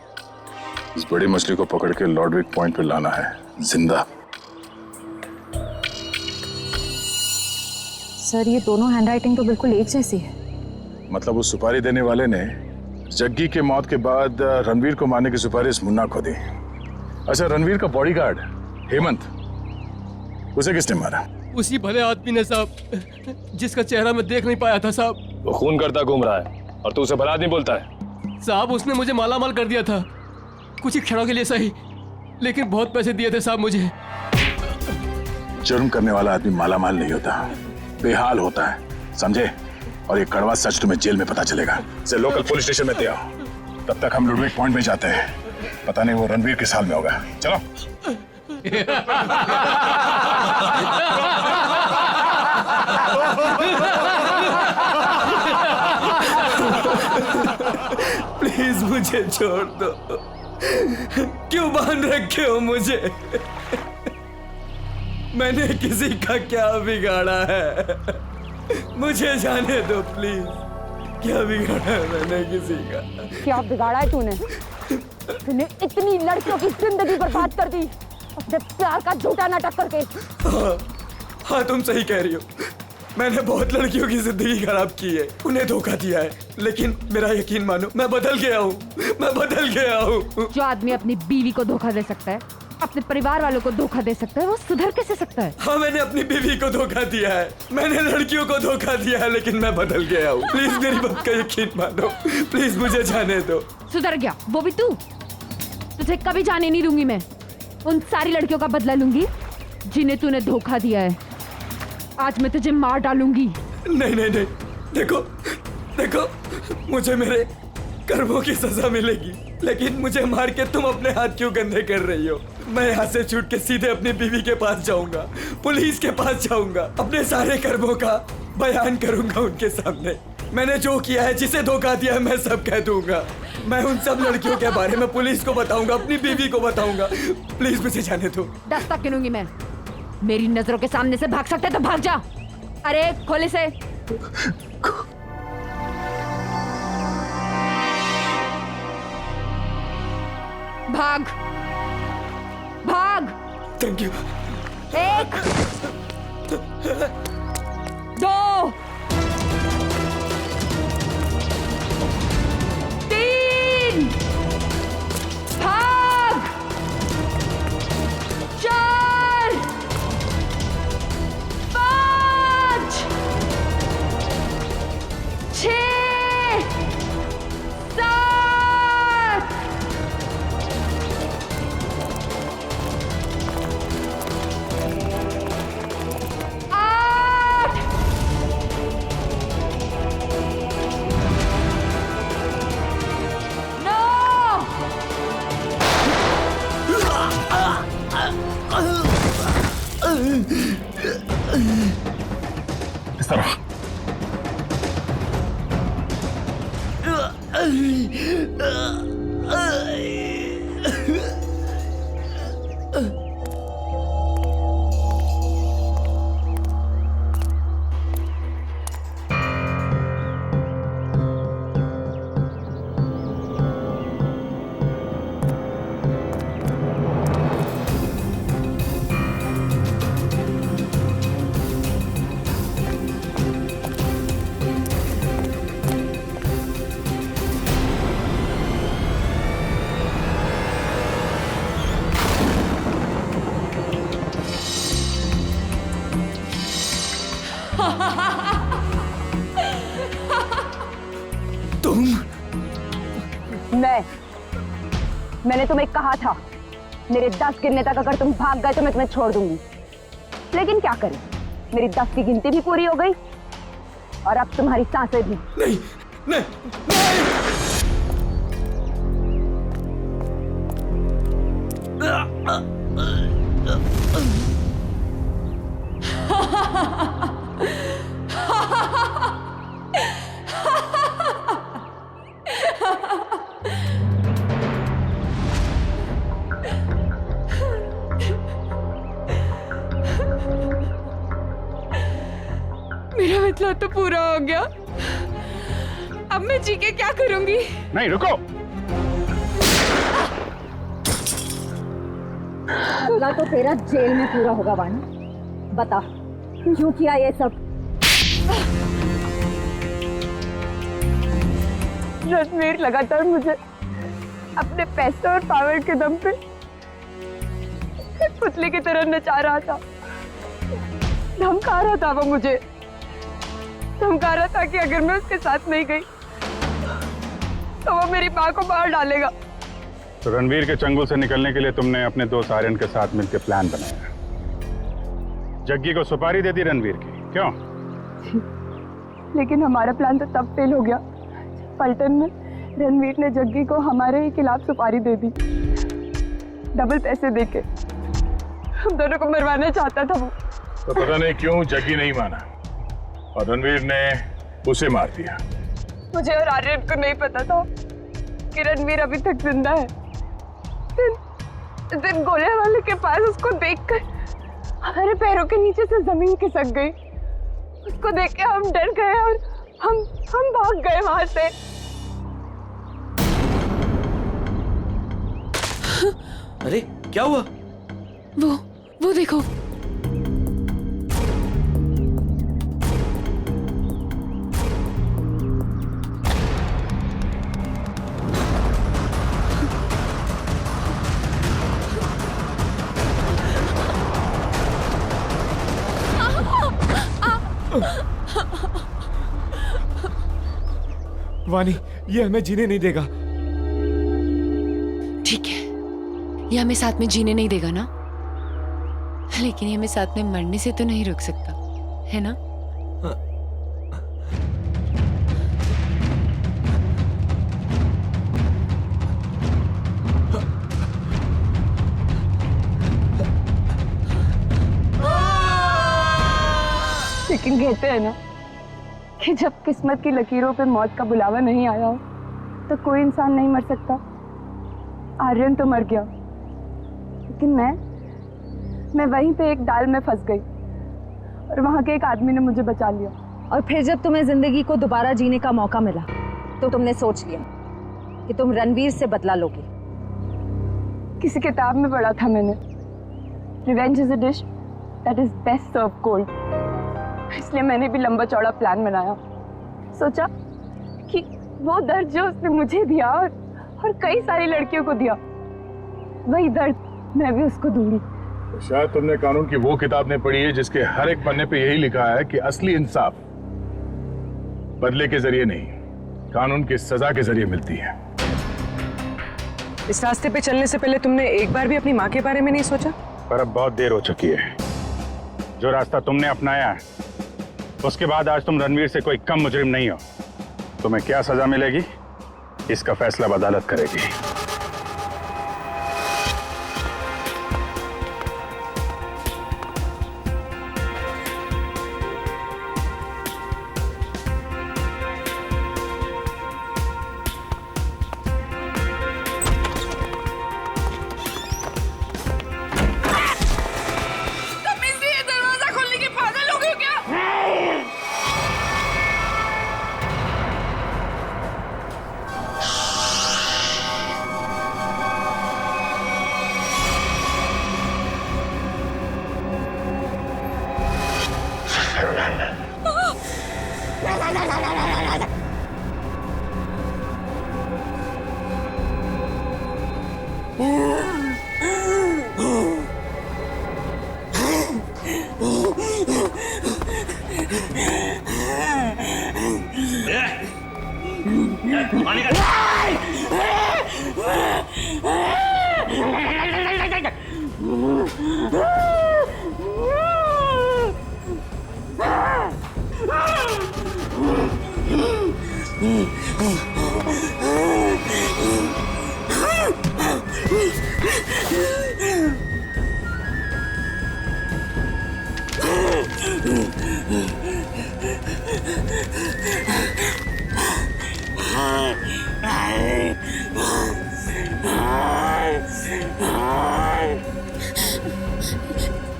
इस बड़ी मछली को पकड़ के लॉर्डविक पॉइंट पे लाना है, जिंदा। सर ये दोनों हैंडराइटिंग तो बिल्कुल एक जैसी है। मतलब उस सुपारी देने वाले ने जग्गी के मौत के बाद रणवीर को मारने की सुपारी मुन्ना को दी। अच्छा, रणवीर का बॉडीगार्ड हेमंत, उसे किसने मारा? उसी भले आदमी ने साहब, जिसका चेहरा मैं देख नहीं पाया था साहब। वो खून करता घूम रहा है और तू उसे भला आदमी बोलता है? साहब उसने मुझे मालामाल कर दिया था, कुछ ही क्षणों के लिए सही, लेकिन बहुत पैसे दिए थे साहब मुझे। जुर्म करने वाला आदमी मालामाल नहीं होता, बेहाल होता है, समझे? और ये कड़वा सच तुम्हें जेल में पता चलेगा। से लोकल पुलिस स्टेशन में आओ, तब तक हम लॉर्डविक पॉइंट में जाते हैं। पता नहीं वो रणवीर किस हाल में होगा। चलो। प्लीज मुझे छोड़ दो। क्यों बांध रखे हो मुझे? मैंने किसी का क्या बिगाड़ा है? मुझे जाने दो प्लीज। क्या बिगाड़ा है मैंने किसी का? क्या बिगाड़ा है तूने? तूने इतनी लड़कियों की जिंदगी बर्बाद कर दी अपने प्यार का झूठा नाटक करके। हाँ तुम सही कह रही हो। मैंने बहुत लड़कियों की जिंदगी खराब की है, उन्हें धोखा दिया है, लेकिन मेरा यकीन मानो मैं बदल गया हूँ। मैं बदल गया हूँ। जो आदमी अपनी बीवी को धोखा दे सकता है, अपने परिवार वालों को धोखा दे सकता है, वो सुधर कैसे सकता है? हाँ मैंने अपनी बीवी को धोखा दिया है, मैंने लड़कियों को धोखा दिया है, लेकिन मैं बदल गया हूँ। प्लीज मेरी बात का यकीन मानो, प्लीज मुझे जाने दो। सुधर गया वो भी तू? तुझे कभी जाने नहीं दूंगी मैं। उन सारी लड़कियों का बदला लूंगी जिन्हें तूने धोखा दिया है। आज मैं तुझे मार डालूंगी। नहीं नहीं नहीं, देखो देखो, मुझे मेरे कर्मों की सजा मिलेगी, लेकिन मुझे मार के तुम अपने हाथ क्यों गंदे कर रही हो? मैं यहाँ से छूट के सीधे अपनी बीवी के पास जाऊंगा, पुलिस के पास जाऊंगा, अपने सारे कर्मों का बयान करूंगा उनके सामने। मैंने जो किया है, जिसे धोखा दिया है, मैं सब कह दूंगा। मैं उन सब लड़कियों के बारे में पुलिस को बताऊंगा, अपनी बीवी को बताऊंगा। प्लीज मुझे जाने दो। दस्तक गिनूंगी मैं। मेरी नजरों के सामने से भाग सकते तो भाग जा। अरे खोल इसे। भाग भाग। Thank you. 1 2 3 भाग। 4 5 6 7 8 इस तरफ। मैंने तुम्हें कहा था मेरे 10 गिनने तक अगर तुम भाग गए तो मैं तुम्हें छोड़ दूंगी, लेकिन क्या करें, मेरी 10 की गिनती भी पूरी हो गई और अब तुम्हारी सांसें भी। नहीं नहीं मेरा मतलब तो पूरा हो गया। अब मैं जी के क्या करूंगी? नहीं रुको। अगला तो तेरा जेल में पूरा होगा वानी। बता क्यों किया ये सब? रणवीर लगातार मुझे अपने पैसे और पावर के दम पे पुतले की तरह नचा रहा था। धमका रहा था वो मुझे, धमका रहा था कि अगर मैं उसके साथ नहीं गई तो वो मेरी माँ को मार डालेगा। तो रणवीर के चंगुल से निकलने के लिए तुमने अपने दोस्त आर्यन के साथ मिलकर प्लान बनाया। जग्गी को सुपारी दे दी रणवीर की, क्यों? लेकिन हमारा प्लान तो तब फेल हो गया। पलटन में रणवीर ने जग्गी को हमारे ही खिलाफ सुपारी दे दी, डबल पैसे देके। हम दोनों को मरवाना चाहता था वो। तो पता नहीं क्यों जग्गी नहीं माना और रणवीर ने उसे मार दिया। मुझे और आर्यन को नहीं पता था कि रणवीर अभी तक जिंदा है। दिन गोले वाले के पास उसको देखकर हमारे पैरों के नीचे से जमीन खिसक गई। उसको देख के हम डर गए और हम भाग गए वहां से। अरे क्या हुआ? वो देखो। वानी, ये हमें जीने नहीं देगा। ठीक है, ये हमें साथ में जीने नहीं देगा ना, लेकिन ये हमें साथ में मरने से तो नहीं रोक सकता, है ना? लेकिन कहते हैं ना कि जब किस्मत की लकीरों पे मौत का बुलावा नहीं आया हो तो कोई इंसान नहीं मर सकता। आर्यन तो मर गया, लेकिन मैं वहीं पे एक डाल में फंस गई और वहां के एक आदमी ने मुझे बचा लिया। और फिर जब तुम्हें जिंदगी को दोबारा जीने का मौका मिला तो तुमने सोच लिया कि तुम रणवीर से बदला लोगी। किसी किताब में पढ़ा था मैंने, revenge is a dish that is best serve cold. इसलिए मैंने भी लंबा चौड़ा प्लान बनाया। सोचा कि वो दर्द जो उसने मुझे दिया और कई सारी लड़कियों को दिया, वही दर्द मैं भी उसको दूंगी। तो शायद तुमने कानून की वो किताब नहीं पढ़ी है जिसके हर एक पन्ने पे यही लिखा है कि असली इंसाफ बदले के जरिए नहीं, कानून की सजा के जरिए मिलती है। इस रास्ते पे चलने से पहले तुमने एक बार भी अपनी माँ के बारे में नहीं सोचा? पर अब बहुत देर हो चुकी है। जो रास्ता तुमने अपनाया है उसके बाद आज तुम रणवीर से कोई कम मुजरिम नहीं हो। तुम्हें क्या सजा मिलेगी इसका फैसला अदालत करेगी।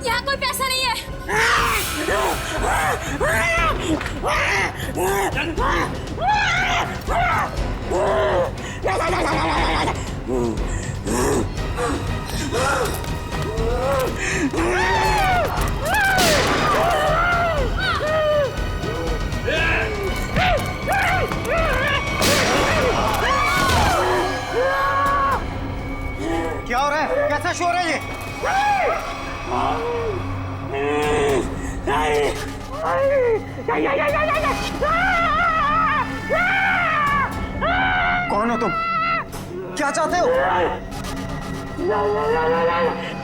यहाँ कोई पैसा नहीं है। क्या हो रहा है? कैसा शोर है ये? कौन हो तुम? क्या चाहते हो?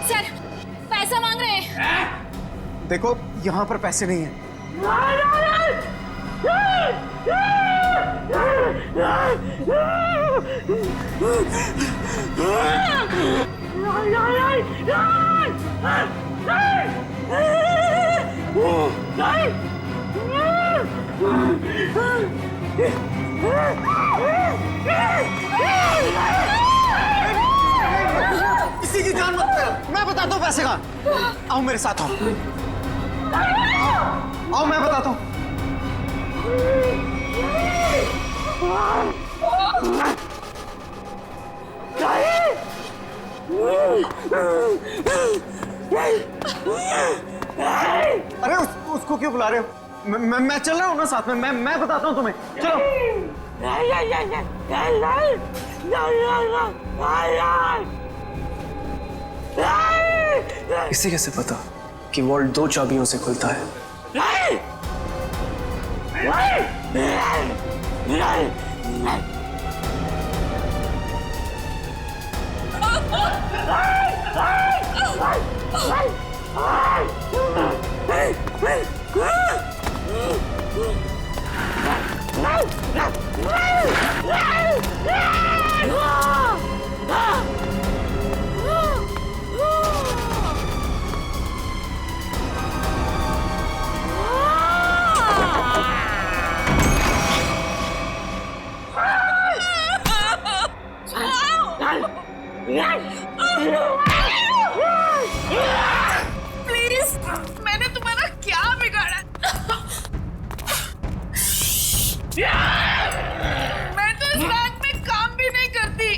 सर, पैसा मांग रहे हैं। देखो, यहाँ पर पैसे नहीं हैं। किसी की जान मत ले। मैं बताता हूँ पैसे का। आओ मेरे साथ आओ। आओ मैं बताता हूँ। अरे उसको क्यों बुला रहे हो? मैं चल रहा हूँ ना साथ में। मैं बताता हूँ तुम्हें। चलो। इसे कैसे पता कि वॉल्ट 2 चाबियों से खुलता है? प्लीज, मैंने तुम्हारा क्या बिगाड़ा? मैं तो इस रात में काम भी नहीं करती।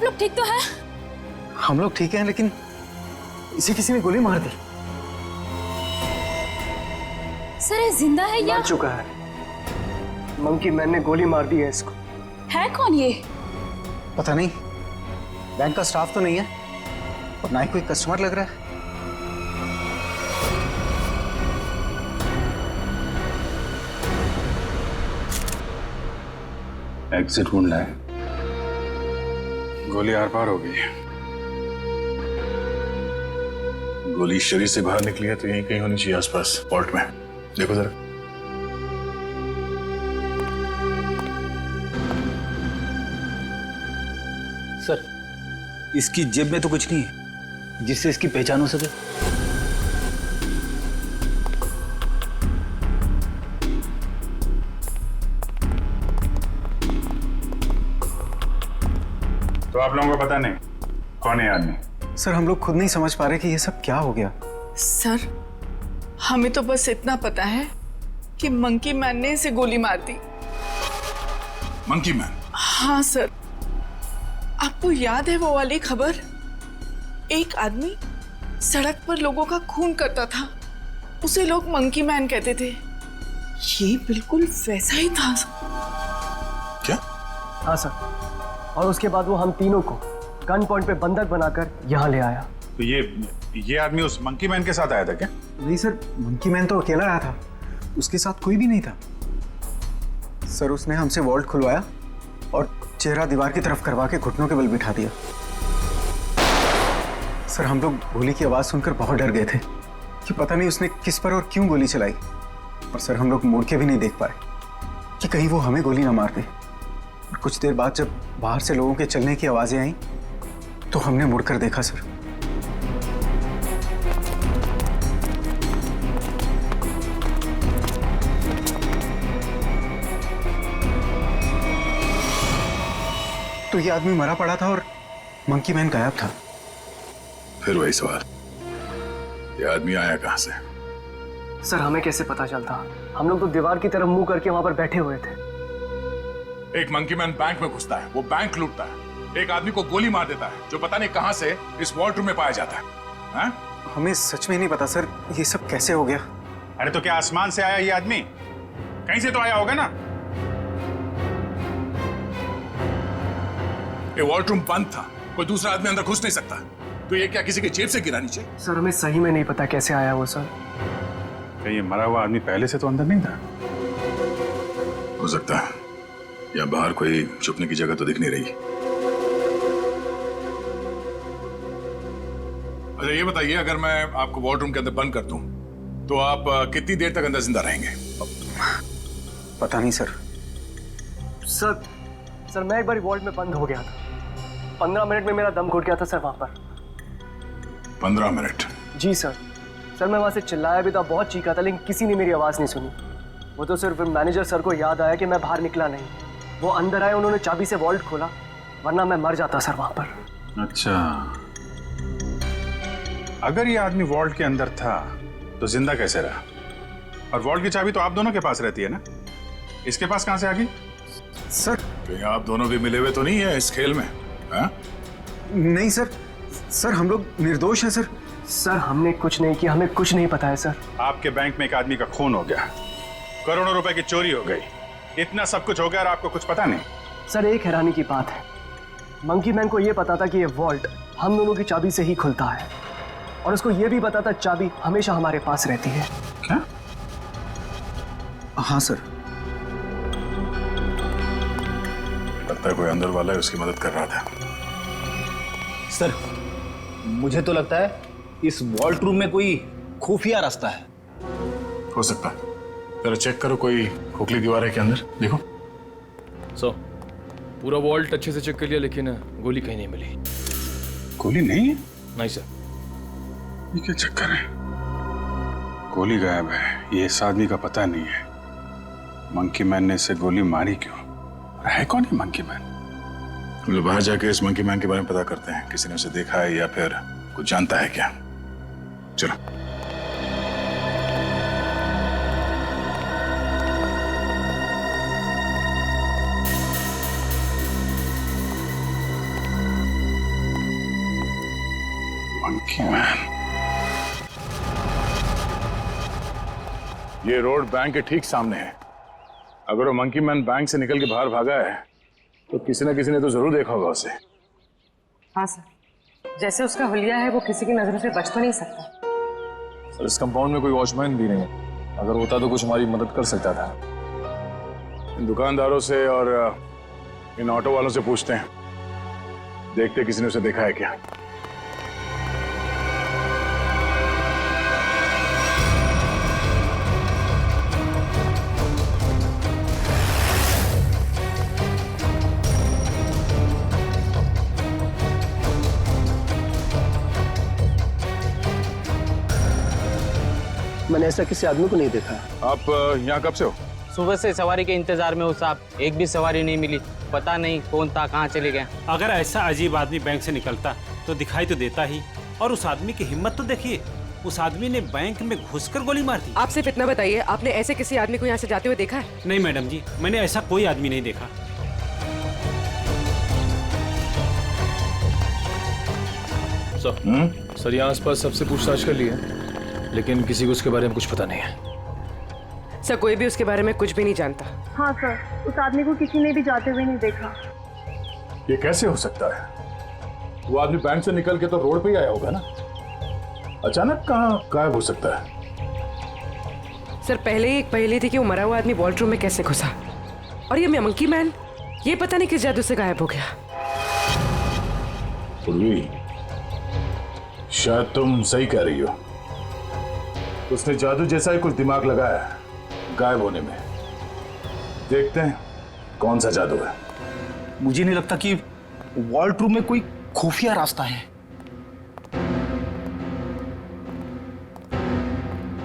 आप लोग ठीक तो हैं? हम लोग ठीक हैं, लेकिन इसे किसी ने गोली मार दी। सर ये जिंदा है या मर चुका है। मंकी मैन ने गोली मार दी है इसको। है कौन ये? पता नहीं, बैंक का स्टाफ तो नहीं है और ना ही कोई कस्टमर लग रहा है। एग्जिट ढूंढना है। गोली आर पार हो गई है। गोली शरीर से बाहर निकली है तो यहीं कहीं होनी चाहिए आसपास, वॉल्ट में। देखो जरा। सर, इसकी जेब में तो कुछ नहीं है जिससे इसकी पहचान हो सके। तो आप लोगों को पता नहीं कौन है आदमी? सर हम लोग खुद नहीं समझ पा रहे कि ये सब क्या हो गया। सर, हमें तो बस इतना पता है कि मंकी मैन ने इसे गोली मार दी। Monkey man? हाँ सर, आपको याद है वो वाली खबर? एक आदमी सड़क पर लोगों का खून करता था, उसे लोग मंकी मैन कहते थे। ये बिल्कुल वैसा ही था। क्या? हाँ सर, और उसके बाद वो हम तीनों को गन पॉइंट पे बंधक बनाकर यहाँ ले आया। तो ये आदमी उस मंकी मैन के साथ आया था क्या? नहीं सर, मंकी मैन तो अकेला आया था, उसके साथ कोई भी नहीं था। सर उसने हमसे वॉल्ट खुलवाया और चेहरा दीवार की तरफ करवा के घुटनों के बल बिठा दिया। सर हम लोग गोली की आवाज सुनकर बहुत डर गए थे कि पता नहीं उसने किस पर और क्यों गोली चलाई। और सर हम लोग मुड़ के भी नहीं देख पाए कि कहीं वो हमें गोली ना मार दे। और कुछ देर बाद जब बाहर से लोगों के चलने की आवाजें आई तो हमने मुड़कर देखा सर। तो ये आदमी मरा पड़ा था और मंकी मैन गायब था। फिर वही सवाल, ये आदमी आया कहां से? सर हमें कैसे पता चलता? हम लोग तो दीवार की तरफ मुंह करके वहां पर बैठे हुए थे। एक मंकी मैन बैंक में घुसता है, वो बैंक लूटता है, एक आदमी को गोली मार देता है जो पता नहीं कहां से इस वॉल्ट रूम में पाया जाता है। हा? हमें सच में नहीं पता सर, ये सब कैसे हो गया। अरे तो क्या आसमान से आया ये आदमी? कहीं से तो आया होगा ना। ये वॉल्ट रूम बंद था, कोई दूसरा आदमी अंदर घुस नहीं सकता। तो ये क्या किसी के जेब से गिरा नीचे? सर हमें सही में नहीं पता कैसे आया वो सर। क्या ये मरा हुआ आदमी पहले से तो अंदर नहीं था? हो सकता है, या बाहर कोई छुपने की जगह तो दिख नहीं रही। अच्छा ये बताइए, अगर मैं आपको वॉल्ट रूम के अंदर बंद कर दूं तो आप कितनी देर तक अंदर जिंदा रहेंगे? पता नहीं सर। सर मैं एक बार वॉल्ट में बंद हो गया था, 15 मिनट में मेरा दम घुट गया था सर वहां पर। 15 मिनट? जी सर। सर मैं वहां से चिल्लाया भी था, बहुत चीखा था, लेकिन किसी ने मेरी आवाज नहीं सुनी। वो तो सिर्फ मैनेजर सर को याद आया कि मैं बाहर निकला नहीं। वो अंदर आए, उन्होंने चाबी से वॉल्ट खोला, वरना मैं मर जाता सर वहां पर। अच्छा, अगर ये आदमी वॉल्ट के अंदर था तो जिंदा कैसे रहा? और वॉल्ट की चाबी तो आप दोनों के पास रहती है ना, इसके पास कहां से आ गई? सर कहीं आप दोनों भी मिले हुए तो नहीं है इस खेल में? हा? नहीं सर, सर हम लोग निर्दोष हैं सर। सर हमने कुछ नहीं किया, हमें कुछ नहीं पता है सर। आपके बैंक में एक आदमी का खून हो गया, करोड़ों रुपए की चोरी हो गई, इतना सब कुछ हो गया और आपको कुछ पता नहीं? सर एक हैरानी की बात है, मंकी मैन को यह पता था कि ये वॉल्ट हम दोनों की चाबी से ही खुलता है, और उसको यह भी पता था चाबी हमेशा हमारे पास रहती है। क्या? हाँ सर। लगता है कोई अंदर वाला है, उसकी मदद कर रहा था। सर मुझे तो लगता है इस वॉल्ट रूम में कोई खुफिया रास्ता है। हो सकता है, जरा चेक करो, कोई खोखली दीवार है क्या अंदर? देखो। पूरा वॉल्ट अच्छे से चेक कर लिया, लेकिन गोली कहीं नहीं मिली। गोली नहीं है? नहीं सर। ये क्या चक्कर है? गोली गायब है, ये इस आदमी का पता नहीं है। मंकी मैन ने इसे गोली मारी क्यों? है कौन है मंकी मैन? हम लोग बाहर जाके इस मंकी मैन के बारे में पता करते हैं, किसी ने उसे देखा है या फिर कुछ जानता है क्या। चलो। Monkey man. ये रोड बैंक के ठीक सामने है। अगर वो मंकी मैन बैंक से निकल के बाहर भागा है तो किसी न किसी ने तो जरूर देखा होगा उसे। हाँ सर, जैसे उसका हुलिया है वो किसी की नजरों से बच तो नहीं सकता। सर इस कंपाउंड में कोई वॉचमैन भी नहीं है, अगर होता तो कुछ हमारी मदद कर सकता था। इन दुकानदारों से और इन ऑटो वालों से पूछते हैं, देखते किसी ने उसे देखा है क्या। मैंने ऐसा किसी आदमी को नहीं देखा। आप यहाँ कब से हो? सुबह से सवारी के इंतजार में हो साहब, एक भी सवारी नहीं मिली। पता नहीं कौन था, कहाँ चले गए। अगर ऐसा अजीब आदमी बैंक से निकलता तो दिखाई तो देता ही। और उस आदमी की हिम्मत तो देखिए, उस आदमी ने बैंक में घुसकर गोली मार दी। आप सिर्फ इतना बताइए, आपने ऐसे किसी आदमी को यहाँ से जाते हुए देखा है? नहीं मैडम जी, मैंने ऐसा कोई आदमी नहीं देखा। सर यहाँ आसपास सबसे पूछताछ कर लिया, लेकिन किसी को उसके बारे में कुछ पता नहीं है। सर कोई भी उसके बारे में कुछ भी नहीं जानता। हाँ सर, उस आदमी को किसी ने भी जाते हुए नहीं देखा। ये कैसे हो सकता है? वो आदमी बैंक से निकल के तो रोड पे ही आया होगा ना, अचानक कहाँ गायब हो सकता है? सर पहले ही एक पहेली थी कि वो मरा हुआ आदमी वॉल्ट रूम में कैसे घुसा, और ये मंकी मैन ये पता नहीं किस जादू से गायब हो गया। पूर्वी, शायद तुम सही कह रही हो। उसने जादू जैसा ही कुछ दिमाग लगाया है गायब होने में। देखते हैं कौन सा जादू है। मुझे नहीं लगता कि वॉल्ट रूम में कोई खुफिया रास्ता है।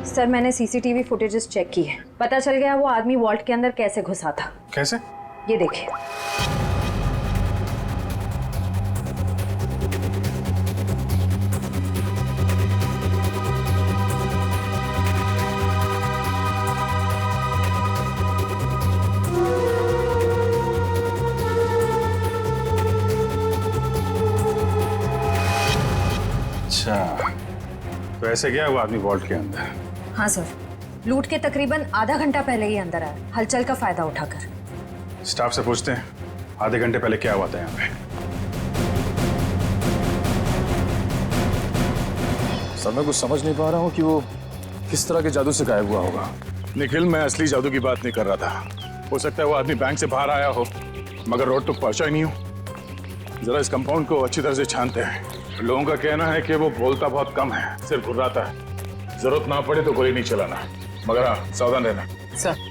सर मैंने सीसीटीवी फुटेजेस चेक की है, पता चल गया वो आदमी वॉल्ट के अंदर कैसे घुसा था। कैसे? ये देखिए। अच्छा, तो ऐसे गया वो आदमी वॉल्ट के अंदर? हाँ सर, लूट के तकरीबन आधा घंटा पहले ही अंदर आया, हलचल का फायदा उठाकर। स्टाफ से पूछते हैं आधे घंटे पहले क्या हुआ था यहाँ पे। सर मैं कुछ समझ नहीं पा रहा हूँ कि वो किस तरह के जादू से गायब हुआ होगा। निखिल, मैं असली जादू की बात नहीं कर रहा था। हो सकता है वो आदमी बैंक से बाहर आया हो मगर रोड तक पहुंचा ही नहीं हो। जरा इस कंपाउंड को अच्छी तरह से छानते हैं। लोगों का कहना है कि वो बोलता बहुत कम है, सिर्फ घुर्राता है। जरूरत ना पड़े तो गोली नहीं चलाना, मगर हाँ सावधान रहना। सर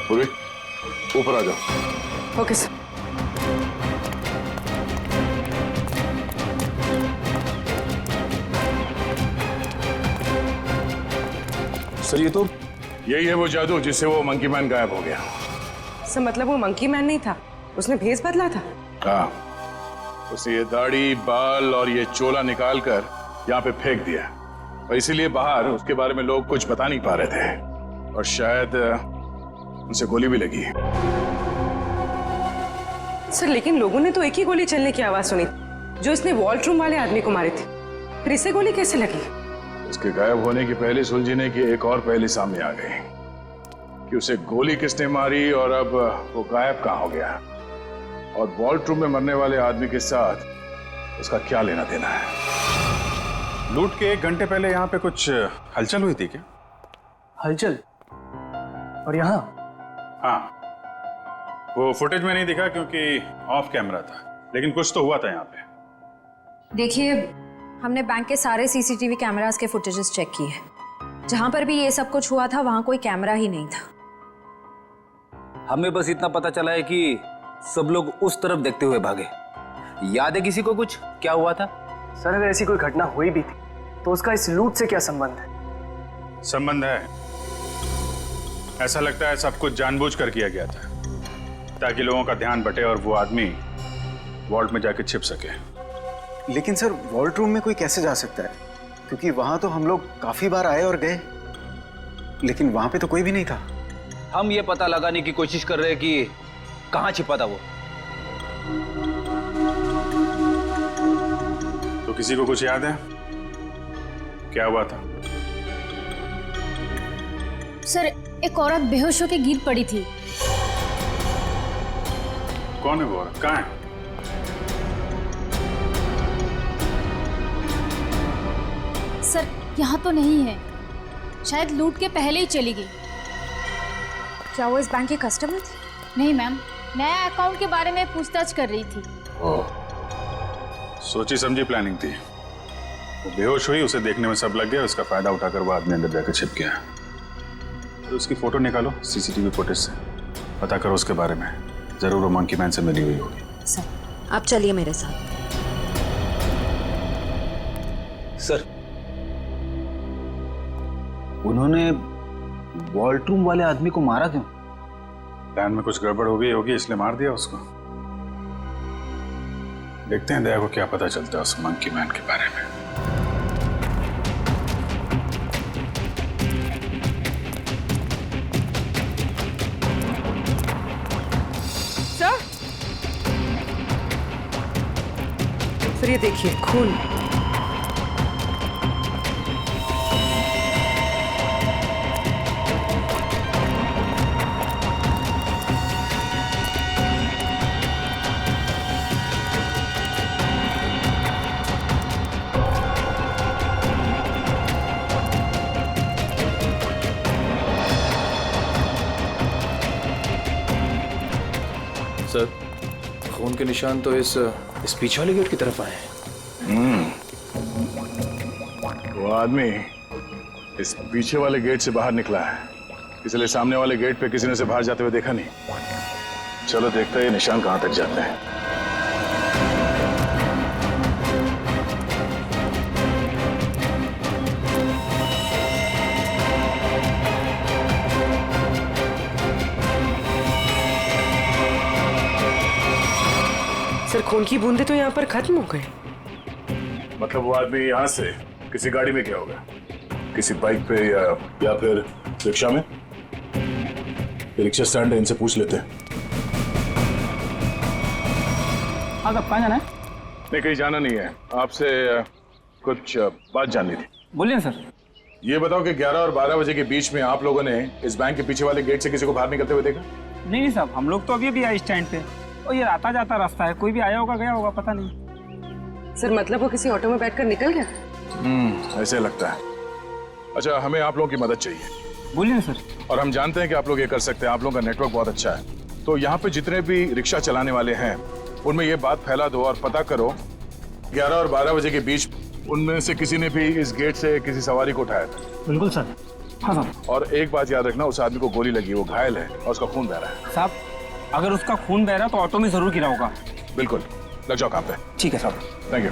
पूर्वी, ऊपर आ जाओ। Okay sir. सर ये तो यही है वो जादू जिससे वो मंकी मैन गायब हो गया। सर मतलब वो मंकी मैन नहीं था, उसने भेस बदला था। हाँ, उसने ये दाढ़ी, बाल और ये चोला निकाल कर यहाँ पे फेंक दिया, और इसीलिए बाहर उसके बारे में लोग कुछ बता नहीं पा रहे थे, और शायद उनसे गोली भी लगी। सर लेकिन लोगों ने तो एक ही गोली चलने की आवाज सुनी जो इसने वॉल्ट्रूम वाले आदमी को मारी थी, फिर इसे गोली कैसे लगी? उसके गायब होने की पहले सुलझने की एक और पहली सामने आ गई कि उसे गोली किसने मारी और अब वो गायब कहाँ हो गया, और वॉल्ट्रूम में मरने वाले आदमी के साथ उसका क्या लेना देना है। लूट के 1 घंटे पहले यहाँ पे कुछ हलचल हुई थी क्या? हलचल? और यहाँ? हाँ, वो फुटेज में नहीं दिखा क्योंकि ऑफ कैमरा था, लेकिन कुछ तो हुआ था यहाँ पे। देखिए, हमने बैंक के सारे सीसीटीवी कैमरास के फुटेजेस चेक किए। जहां पर भी ये सब कुछ हुआ था वहां कोई कैमरा ही नहीं था। हमें बस इतना पता चला है कि सब लोग उस तरफ देखते हुए भागे। याद है किसी को कुछ क्या हुआ था? सर अगर ऐसी कोई घटना हुई भी थी तो उसका इस लूट से क्या संबंध है? संबंध है। ऐसा लगता है सब कुछ जानबूझकर किया गया था ताकि लोगों का ध्यान बटे और वो आदमी वॉल्ट में जाके छिप सके। लेकिन सर वॉल्ट रूम में कोई कैसे जा सकता है? क्योंकि वहां तो हम लोग काफी बार आए और गए, लेकिन वहां पे तो कोई भी नहीं था। हम ये पता लगाने की कोशिश कर रहे हैं कि कहां छिपा था वो। तो किसी को कुछ याद है क्या हुआ था? सर एक औरत बेहोश होकर गिर पड़ी थी। कौन है वो औरत? कहाँ है? सर यहाँ तो नहीं है, शायद लूट के पहले ही चली गई। क्या वो इस बैंक की कस्टमर थी? नहीं मैम, नया अकाउंट के बारे में पूछताछ कर रही थी। सोची समझी प्लानिंग थी। वो बेहोश हुई, उसे देखने में सब लग गया, उसका फायदा उठाकर वो आदमी अंदर जाकर छिप गया। तो उसकी फोटो निकालो सीसीटीवी फुटेज से, पता करो उसके बारे में। जरूर वो मंकी मैन से मिली हुई होगी। सर आप चलिए मेरे साथ। सर उन्होंने वॉल्ट्रूम वाले आदमी को मारा क्यों? प्लान में कुछ गड़बड़ हो गई होगी इसलिए मार दिया उसको। देखते हैं दया को क्या पता चलता है उस मंकी मैन के बारे में। सर ये देखिए खून। सर खून के निशान तो इस पीछे वाले गेट की तरफ आए हैं। वो आदमी इस पीछे वाले गेट से बाहर निकला है, इसलिए सामने वाले गेट पे किसी ने उसे बाहर जाते हुए देखा नहीं। चलो देखते हैं ये निशान कहां तक जाते हैं। सर खून की बूंदे तो यहाँ पर खत्म हो गए। मतलब वो आदमी यहाँ से किसी गाड़ी में गया होगा, किसी बाइक पे या फिर रिक्शा में। रिक्शा स्टैंड है, इनसे पूछ लेते हैं। हाँ साहब कहाँ जाना है? नहीं कहीं जाना नहीं है, आपसे कुछ बात जाननी थी। बोलिए सर। ये बताओ कि 11 और 12 बजे के बीच में आप लोगों ने इस बैंक के पीछे वाले गेट से किसी को बाहर निकलते हुए देखा? नहीं साहब, हम लोग तो अभी भी आए स्टैंड पे और ये आता जाता रास्ता है, कोई भी आया होगा गया होगा पता नहीं। सर मतलब वो किसी ऑटो में बैठकर निकल गया? ऐसे लगता है। अच्छा हमें आप लोगों की मदद चाहिए। बोलिए सर। और हम जानते हैं कि आप लोग ये कर सकते हैं, आप लोगों का नेटवर्क बहुत अच्छा है। तो यहाँ पे जितने भी रिक्शा चलाने वाले हैं उनमें ये बात फैला दो और पता करो 11 और 12 बजे के बीच उनमें से किसी ने भी इस गेट से किसी सवारी को उठाया था। बिल्कुल सर। हाँ सर। और एक बात याद रखना, उस आदमी को गोली लगी, वो घायल है और उसका खून बह रहा है। साहब अगर उसका खून बह रहा तो ऑटो में जरूर गिरा होगा। बिल्कुल, लग जाओ काम पे। ठीक है साहब। Thank you.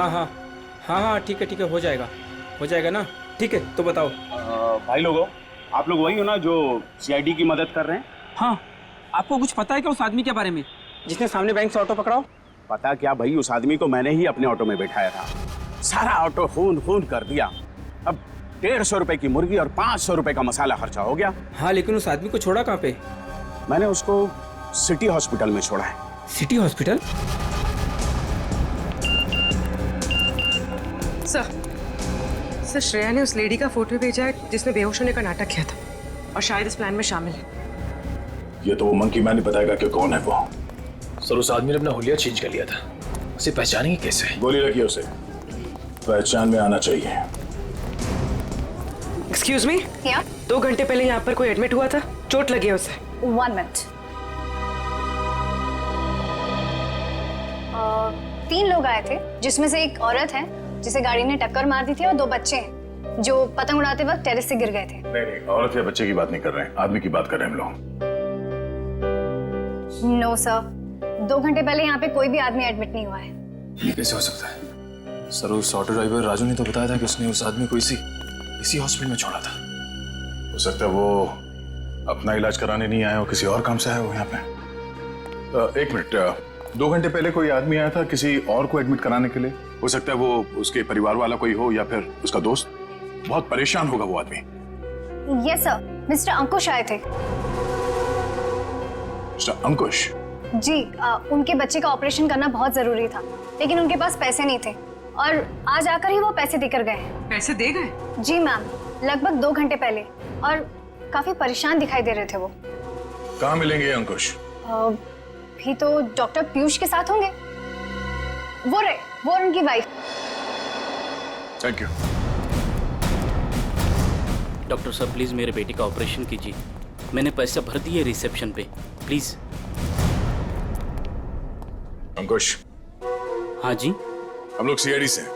हाँ हाँ हाँ हाँ ठीक है हो जाएगा ना। ठीक है तो बताओ। भाई लोगों, आप लोग वही हो ना जो सीआईडी की मदद कर रहे हैं? हाँ, आपको कुछ पता है क्या उस आदमी के बारे में जिसने सामने बैंक से ऑटो पकड़ा हो? पता क्या भाई, उस आदमी को मैंने ही अपने ऑटो में बैठाया था। सारा ऑटो खून कर दिया। अब 150 रुपए की मुर्गी और 500 रुपए का मसाला खर्चा हो गया। हाँ, लेकिन उस आदमी को छोड़ा कहाँ पे? मैंने उसको सिटी हॉस्पिटल में छोड़ा है। City hospital? सर श्रेया ने उस लेडी का फोटो भेजा है जिसने बेहोश होने का नाटक किया था और शायद इस प्लान में शामिल है। ये तो वो मंकी मैन ही बताएगा कि कौन है वो। सर उस आदमी ने अपना हुलिया चेंज कर लिया था, उसे पहचानेंगे कैसे? गोली लगी उसे, पहचान में आना चाहिए। एक्सक्यूज मी, 2 घंटे पहले यहाँ पर कोई एडमिट हुआ था, चोट लगी है उसे। 1 मिनट। 3 लोग आए थे जिसमें से एक औरत है जिसे गाड़ी ने टक्कर मार दी थी और 2 बच्चे हैं जो पतंग उड़ाते वक्त टेरेस से गिर गए थे। नहीं, औरत या बच्चे की बात नहीं कर रहे हैं, आदमी की बात कर रहे हैं हम लोग। नो सर, 2 घंटे पहले यहाँ पे कोई भी आदमी एडमिट नहीं हुआ है। ये कैसे हो सकता है? सर उस ऑटो ड्राइवर राजू ने तो बताया था कि उसने उस आदमी को इसी हॉस्पिटल में छोड़ा था। हो सकता है वो अपना इलाज कराने नहीं आया हो, किसी और काम से आया हो यहाँ पे। 1 मिनट, 2 घंटे पहले कोई आदमी आया था किसी और को एडमिट कराने के लिए। हो सकता है वो उसके परिवार वाला कोई हो या फिर उसका दोस्त। बहुत परेशान होगा वो आदमी। यस सर, मिस्टर अंकुश आए थे। मिस्टर अंकुश? जी, उनके बच्चे का ऑपरेशन करना बहुत जरूरी था लेकिन उनके पास पैसे नहीं थे और आज आकर ही वो पैसे देकर गए। पैसे दे गए? जी मैम, लगभग 2 घंटे पहले, और काफी परेशान दिखाई दे रहे थे वो। कहाँ मिलेंगे अंकुश? भी तो डॉक्टर पीयूष के साथ होंगे। वो और उनकी वाइफ। Thank you. डॉक्टर साहब प्लीज मेरे बेटे का ऑपरेशन कीजिए, मैंने पैसा भर दिए रिसेप्शन पे, प्लीज। अंकुश। हाँ जी। हम लोग सीआईडी से हैं।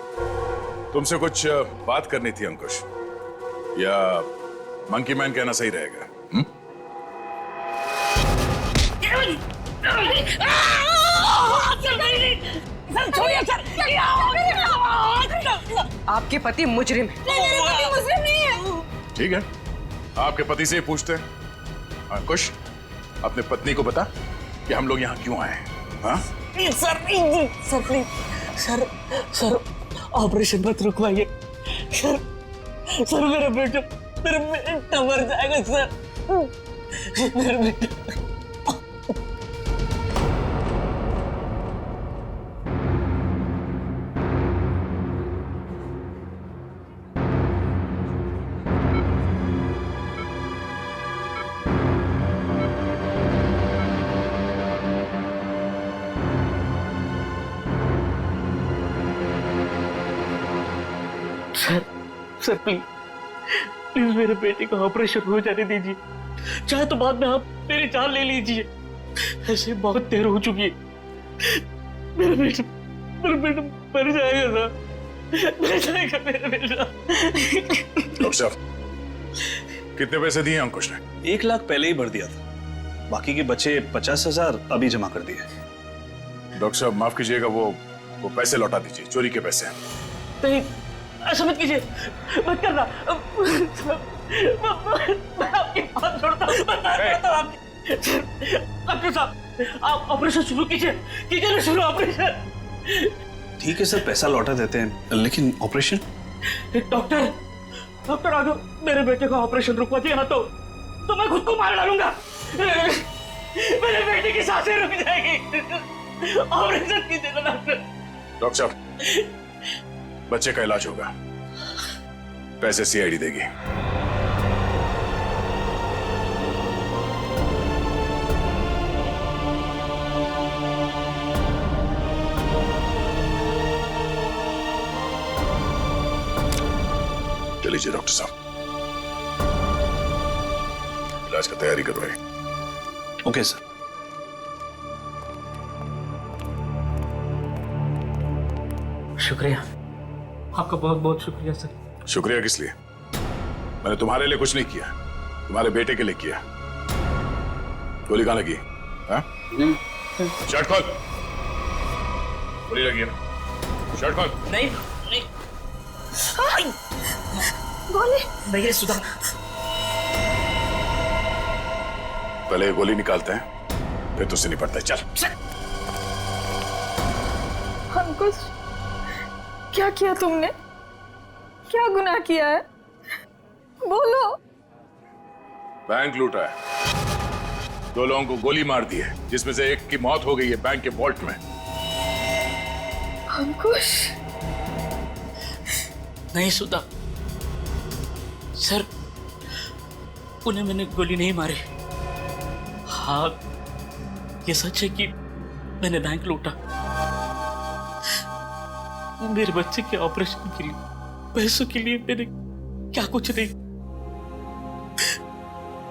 तुमसे कुछ बात करनी थी अंकुश, या मंकी मैन कहना सही रहेगा? आपके पति मुजरिम है। ठीक है, आपके पति से ही पूछते हैं। अंकुश, अपने पत्नी को बता कि हम लोग यहाँ क्यों आए हैं। हाँ? सर प्लीज, सर ऑपरेशन मत रुकवाइए सर, मेरा बेटा मर जाएगा सर, मेरा बेटा। सर प्लीज मेरे बेटे का ऑपरेशन हो जाने दीजिए, चाहे तो बाद में आप मेरी जान ले लीजिए, ऐसे बहुत देर हो चुकी है। मेरा बेटा मर जाएगा सर, मर जाएगा मेरा बेटा। डॉक्टर साहब, कितने पैसे दिए अंकुश ने? 1 लाख पहले ही भर दिया था, बाकी के बचे 50,000 अभी जमा कर दिए। डॉक्टर साहब माफ कीजिएगा, वो पैसे लौटा दीजिए, चोरी के पैसे। नहीं, ऐसा मत कीजिए, मत करना। मैं आपकी बात छोड़ता हूँ, डॉक्टर साहब आप ऑपरेशन शुरू कीजिए ना, शुरू ऑपरेशन। ठीक है सर, पैसा लौटा देते हैं, लेकिन ऑपरेशन? डॉक्टर अगर मेरे बेटे का ऑपरेशन रुकवा दिया ना तो मैं खुद को मार डालूंगा। मेरे बेटे की सांसें रुक जाएगी। ऑपरेशन कीजिएगा डॉक्टर। डॉक्टर साहब, बच्चे का इलाज होगा, पैसे सीआईडी देगी। चलिए डॉक्टर साहब, इलाज का तैयारी करवाइए। Okay sir. शुक्रिया, आपका बहुत बहुत शुक्रिया सर। शुक्रिया किस लिए? मैंने तुम्हारे लिए कुछ नहीं किया, तुम्हारे बेटे के लिए किया। गोली कहाँ लगी? हाँ? शर्ट खोल। गोली लगी है ना? शर्ट खोल। नहीं नहीं गोली नहीं सुधा। पहले ये गोली निकालते हैं, फिर तुझसे निपटते हैं। चल। अंकुश, क्या किया तुमने? क्या गुनाह किया है? बोलो। बैंक लूटा है, 2 लोगों को गोली मार दी है, जिसमें से एक की मौत हो गई है बैंक के वॉल्ट में। अंकुश, नहीं सुधा सर, उन्हें मैंने गोली नहीं मारी। हाँ, ये सच है कि मैंने बैंक लूटा। मेरे बच्चे के ऑपरेशन के लिए, पैसों के लिए मैंने क्या कुछ नहीं,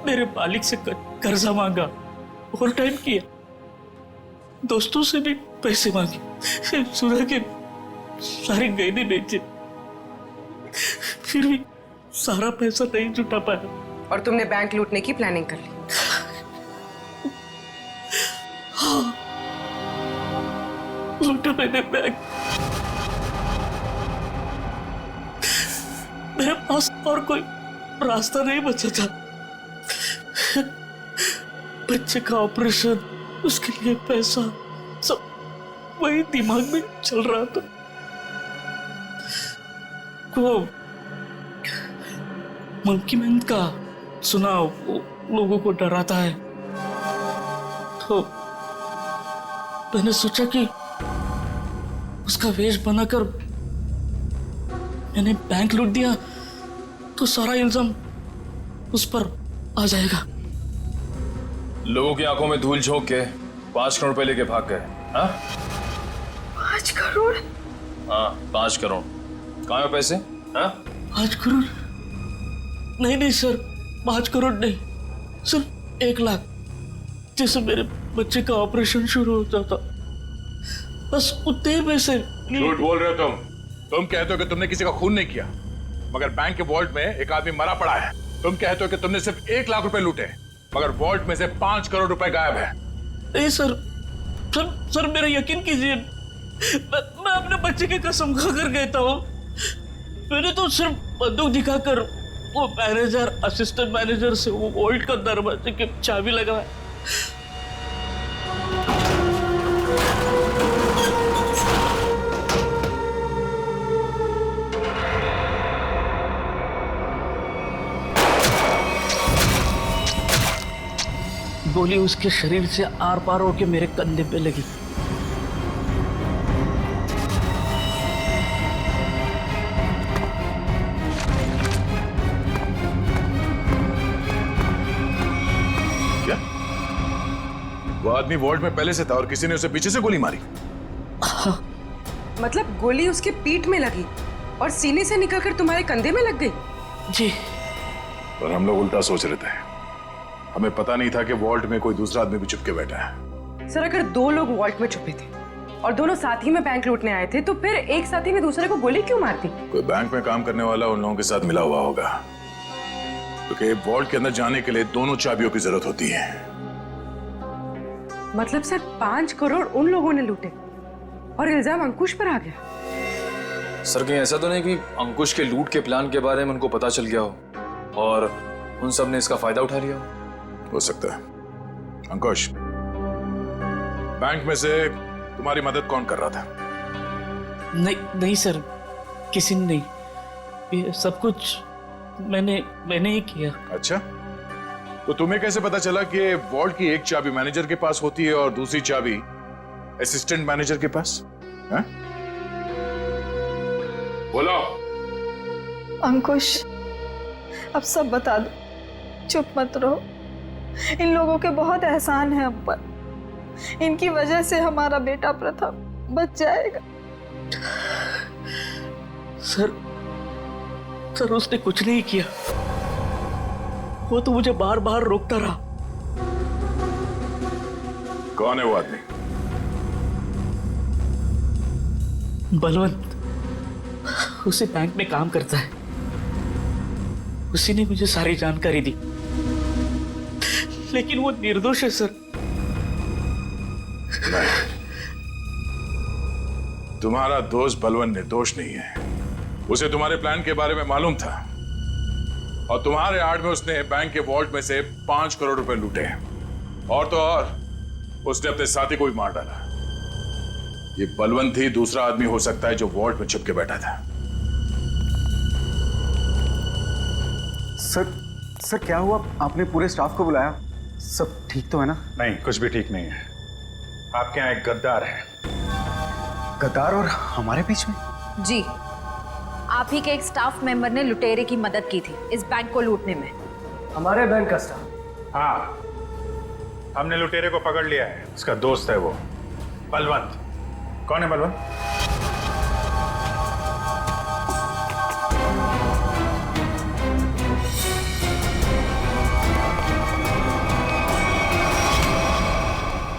मेरे मालिक से कर्जा मांगा, ओवर टाइम किया, दोस्तों से भी पैसे मांगे, सुना के सारे गहने बेचे, फिर भी सारा पैसा नहीं जुटा पाया। और तुमने बैंक लूटने की प्लानिंग कर ली? हाँ, लूटा मैंने बैंक। मेरे पास और कोई रास्ता नहीं बचा था। बच्चे का ऑपरेशन, उसके लिए पैसा, सब वही दिमाग में चल रहा था। वो मंकी मैन का सुना, वो लोगों को डराता है, तो मैंने सोचा कि उसका वेश बनाकर मैंने बैंक लूट दिया तो सारा इल्जाम उस पर आ जाएगा। लोगों की आंखों में धूल झोंक के 5 करोड़ रुपए लेके भाग गए। हाँ 5 करोड़? हाँ 5 करोड़। कहाँ है पैसे? हाँ 5 करोड़ नहीं नहीं सर, 5 करोड़ नहीं सर, 1 लाख। जैसे मेरे बच्चे का ऑपरेशन शुरू हो जाता, बस उतने पैसे। झूठ बोल रहे हो तुम कहते हो कि तुमने किसी का खून नहीं किया, मगर बैंक के वॉल्ट में एक आदमी मरा पड़ा है। तुम कहते हो कि तुमने सिर्फ 1 लाख रुपए लूटे, मगर वॉल्ट में से 5 करोड़ रुपए गायब है। नहीं सर, सर मेरा यकीन कीजिए, मैं अपने बच्चे की कसम खाकर कहता हूँ, मैंने तो सिर्फ बंदूक दिखाकर वो मैनेजर, असिस्टेंट मैनेजर से वो वॉल्ट का दरवाजे की चाबी लगाया। गोली उसके शरीर से आर पार होकर मेरे कंधे पे लगी। क्या? वो आदमी वॉल्ट में पहले से था और किसी ने उसे पीछे से गोली मारी? मतलब गोली उसके पीठ में लगी और सीने से निकलकर तुम्हारे कंधे में लग गई? जी। और हम लोग उल्टा सोच रहे थे, हमें पता नहीं था कि वॉल्ट में कोई दूसरा आदमी भी छुप के बैठा है। सर, अगर 2 लोग वॉल्ट में छुपे थे और दोनों साथ ही में बैंक लूटने आए थे, तो फिर एक साथी ने दूसरे को गोली क्यों मार दी? कोई बैंक में काम करने वाला उन लोगों के साथ मिला हुआ होगा, क्योंकि वॉल्ट के अंदर जाने के लिए दोनों चाबियों की जरूरत होती है। मतलब सर 5 करोड़ उन लोगों ने लूटे और इल्जाम अंकुश पर आ गया। सर कहीं ऐसा तो नहीं कि अंकुश के लूट के प्लान के बारे में उनको पता चल गया हो और उन सब ने इसका फायदा उठा लिया हो सकता है। अंकुश, बैंक में से तुम्हारी मदद कौन कर रहा था? नहीं सर, किसी ने नहीं, ये सब कुछ मैंने ही किया। अच्छा, तो तुम्हें कैसे पता चला कि वॉल्ट की एक चाबी मैनेजर के पास होती है और दूसरी चाबी असिस्टेंट मैनेजर के पास? है? बोलो। अंकुश, अब सब बता दो, चुप मत रहो। इन लोगों के बहुत एहसान है हम पर, इनकी वजह से हमारा बेटा प्रथम बच जाएगा। सर उसने कुछ नहीं किया, वो तो मुझे बार बार रोकता रहा। कौन है वो आदमी? बलवंत, उसी बैंक में काम करता है, उसी ने मुझे सारी जानकारी दी, लेकिन वो निर्दोष है सर। तुम्हारा दोस्त बलवंत निर्दोष नहीं है। उसे तुम्हारे प्लान के बारे में मालूम था और तुम्हारे आड़ में उसने बैंक के वॉल्ट में से 5 करोड़ रुपए लूटे। और तो और उसने अपने साथी को भी मार डाला। ये बलवंत ही दूसरा आदमी हो सकता है जो वॉल्ट में छुप के बैठा था। सर क्या हुआ? आपने पूरे स्टाफ को बुलाया? सब ठीक तो है ना? नहीं, कुछ भी ठीक नहीं है। आपके यहाँ एक गद्दार है। गद्दार और हमारे बीच में? जी, आप ही के एक स्टाफ मेंबर ने लुटेरे की मदद की थी इस बैंक को लूटने में। हमारे बैंक का स्टाफ? हाँ, हमने लुटेरे को पकड़ लिया है। उसका दोस्त है वो बलवंत। कौन है बलवंत?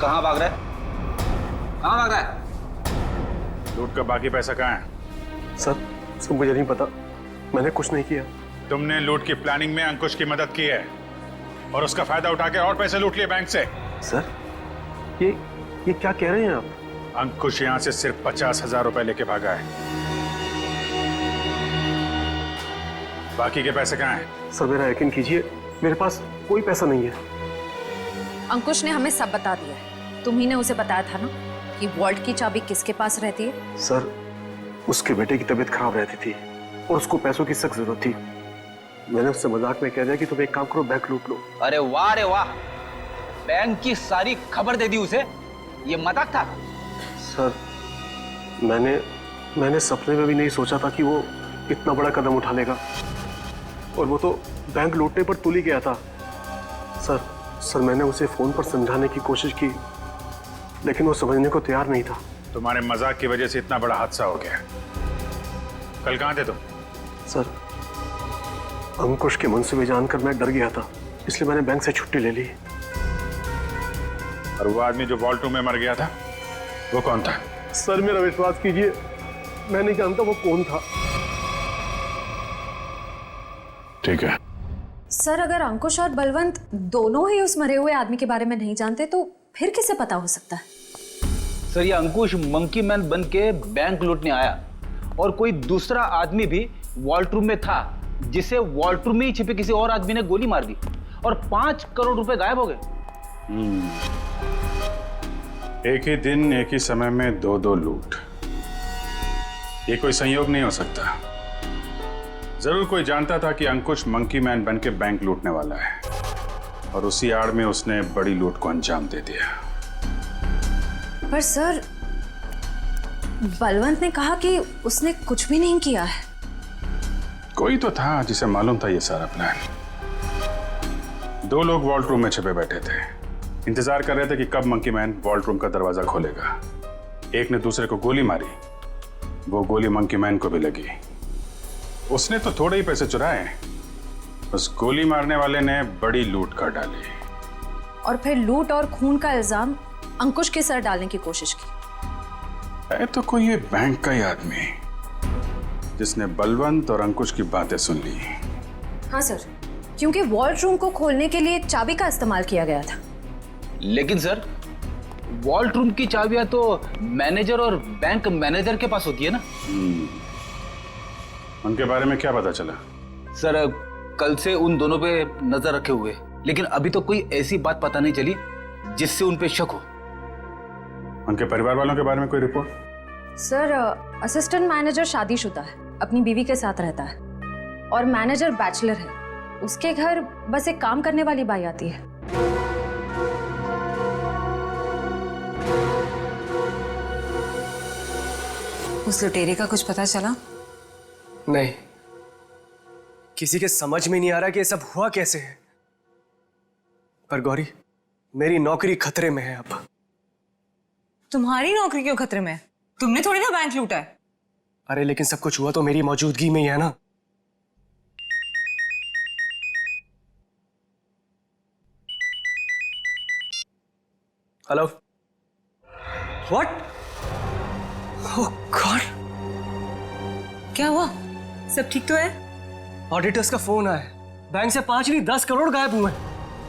कहाँ भाग रहा है? कहाँ भाग रहा है? लूट का बाकी पैसा कहाँ है? सर मुझे नहीं पता, मैंने कुछ नहीं किया। तुमने लूट की प्लानिंग में अंकुश की मदद की है और उसका फायदा उठा के और पैसे लूट लिए बैंक से। सर ये क्या कह रहे हैं आप? अंकुश यहां से सिर्फ 50,000 रुपए लेके भागा है। बाकी के पैसे कहाँ हैं? सर मेरा यकीन कीजिए, मेरे पास कोई पैसा नहीं है। अंकुश ने हमें सब बता दिया है। तुम्ही ने उसे बताया था ना कि वॉल्ट की चाबी किसके पास रहती है? सर उसके बेटे की तबीयत खराब रहती थी और उसको पैसों की सख्त जरूरत थी। मैंने उससे मजाक में कह दिया कि तुम एक काम करो, बैंक लूट लो। अरे वाह, बैंक की सारी खबर दे दी उसे। ये मजाक था? सर मैंने सपने में भी नहीं सोचा था कि वो इतना बड़ा कदम उठा लेगा। और वो तो बैंक लूटने पर तुल ही गया था। सर मैंने उसे फोन पर समझाने की कोशिश की, लेकिन वो समझने को तैयार नहीं था। तुम्हारे मजाक की वजह से इतना बड़ा हादसा हो गया। कल कहाँ थे तुम? सर अंकुश के मनसूबे जानकर मैं डर गया था, इसलिए मैंने बैंक से छुट्टी ले ली। और वो आदमी जो वॉल्ट रूम में मर गया था, वो कौन था? सर मेरा विश्वास कीजिए, मैं नहीं जानता वो कौन था। ठीक है सर, अगर अंकुश और बलवंत दोनों ही उस मरे हुए आदमी के बारे में नहीं जानते तो फिर किसे पता हो सकता है? सर ये अंकुश मंकी मैन बन के बैंक लूटने आया और कोई दूसरा आदमी भी वॉल्ट रूम में था, जिसे वॉल्ट रूम में ही छिपे किसी और आदमी ने गोली मार दी और 5 करोड़ रुपए गायब हो गए। एक ही दिन एक ही समय में दो लूट, ये कोई संयोग नहीं हो सकता। जरूर कोई जानता था कि अंकुश मंकी मैन बन के बैंक लूटने वाला है और उसी आड़ में उसने बड़ी लूट को अंजाम दे दिया। पर सर बलवंत ने कहा कि उसने कुछ भी नहीं किया है। कोई तो था जिसे मालूम था ये सारा प्लान। 2 लोग वॉल्ट रूम में छिपे बैठे थे, इंतजार कर रहे थे कि कब मंकी मैन वॉल्ट रूम का दरवाजा खोलेगा। एक ने दूसरे को गोली मारी, वो गोली मंकी मैन को भी लगी। उसने तो थोड़े ही पैसे चुराए, उस गोली मारने वाले ने बड़ी लूट कर डाली और फिर लूट और खून का इल्जाम अंकुश के सर डालने की कोशिश की। है तो कोई ये बैंक का ही आदमी जिसने बलवंत और अंकुश की बातें सुन ली। हाँ सर, क्योंकि वॉल्ट रूम को खोलने के लिए चाबी का इस्तेमाल किया गया था। लेकिन सर वॉल्ट रूम की चाबियां तो मैनेजर और बैंक मैनेजर के पास होती है ना। उनके बारे में क्या पता चला? सर कल से उन दोनों पे नजर रखे हुए, लेकिन अभी तो कोई ऐसी बात पता नहीं चली जिससे उन पे शक हो। उनके परिवार वालों के बारे में कोई रिपोर्ट? सर असिस्टेंट मैनेजर शादीशुदा है, अपनी बीवी के साथ रहता है और मैनेजर बैचलर है। उसके घर बस एक काम करने वाली बाई आती है। उस लुटेरे का कुछ पता चला? नहीं, किसी के समझ में नहीं आ रहा कि ये सब हुआ कैसे है। पर गौरी, मेरी नौकरी खतरे में है अब। तुम्हारी नौकरी क्यों खतरे में है? तुमने थोड़ी ना बैंक लूटा है। अरे लेकिन सब कुछ हुआ तो मेरी मौजूदगी में ही है ना। Hello, what? ओह गॉड, क्या हुआ? सब ठीक तो है? ऑडिटर्स का फोन आया, बैंक से 5 नहीं 10 करोड़ गायब हुए।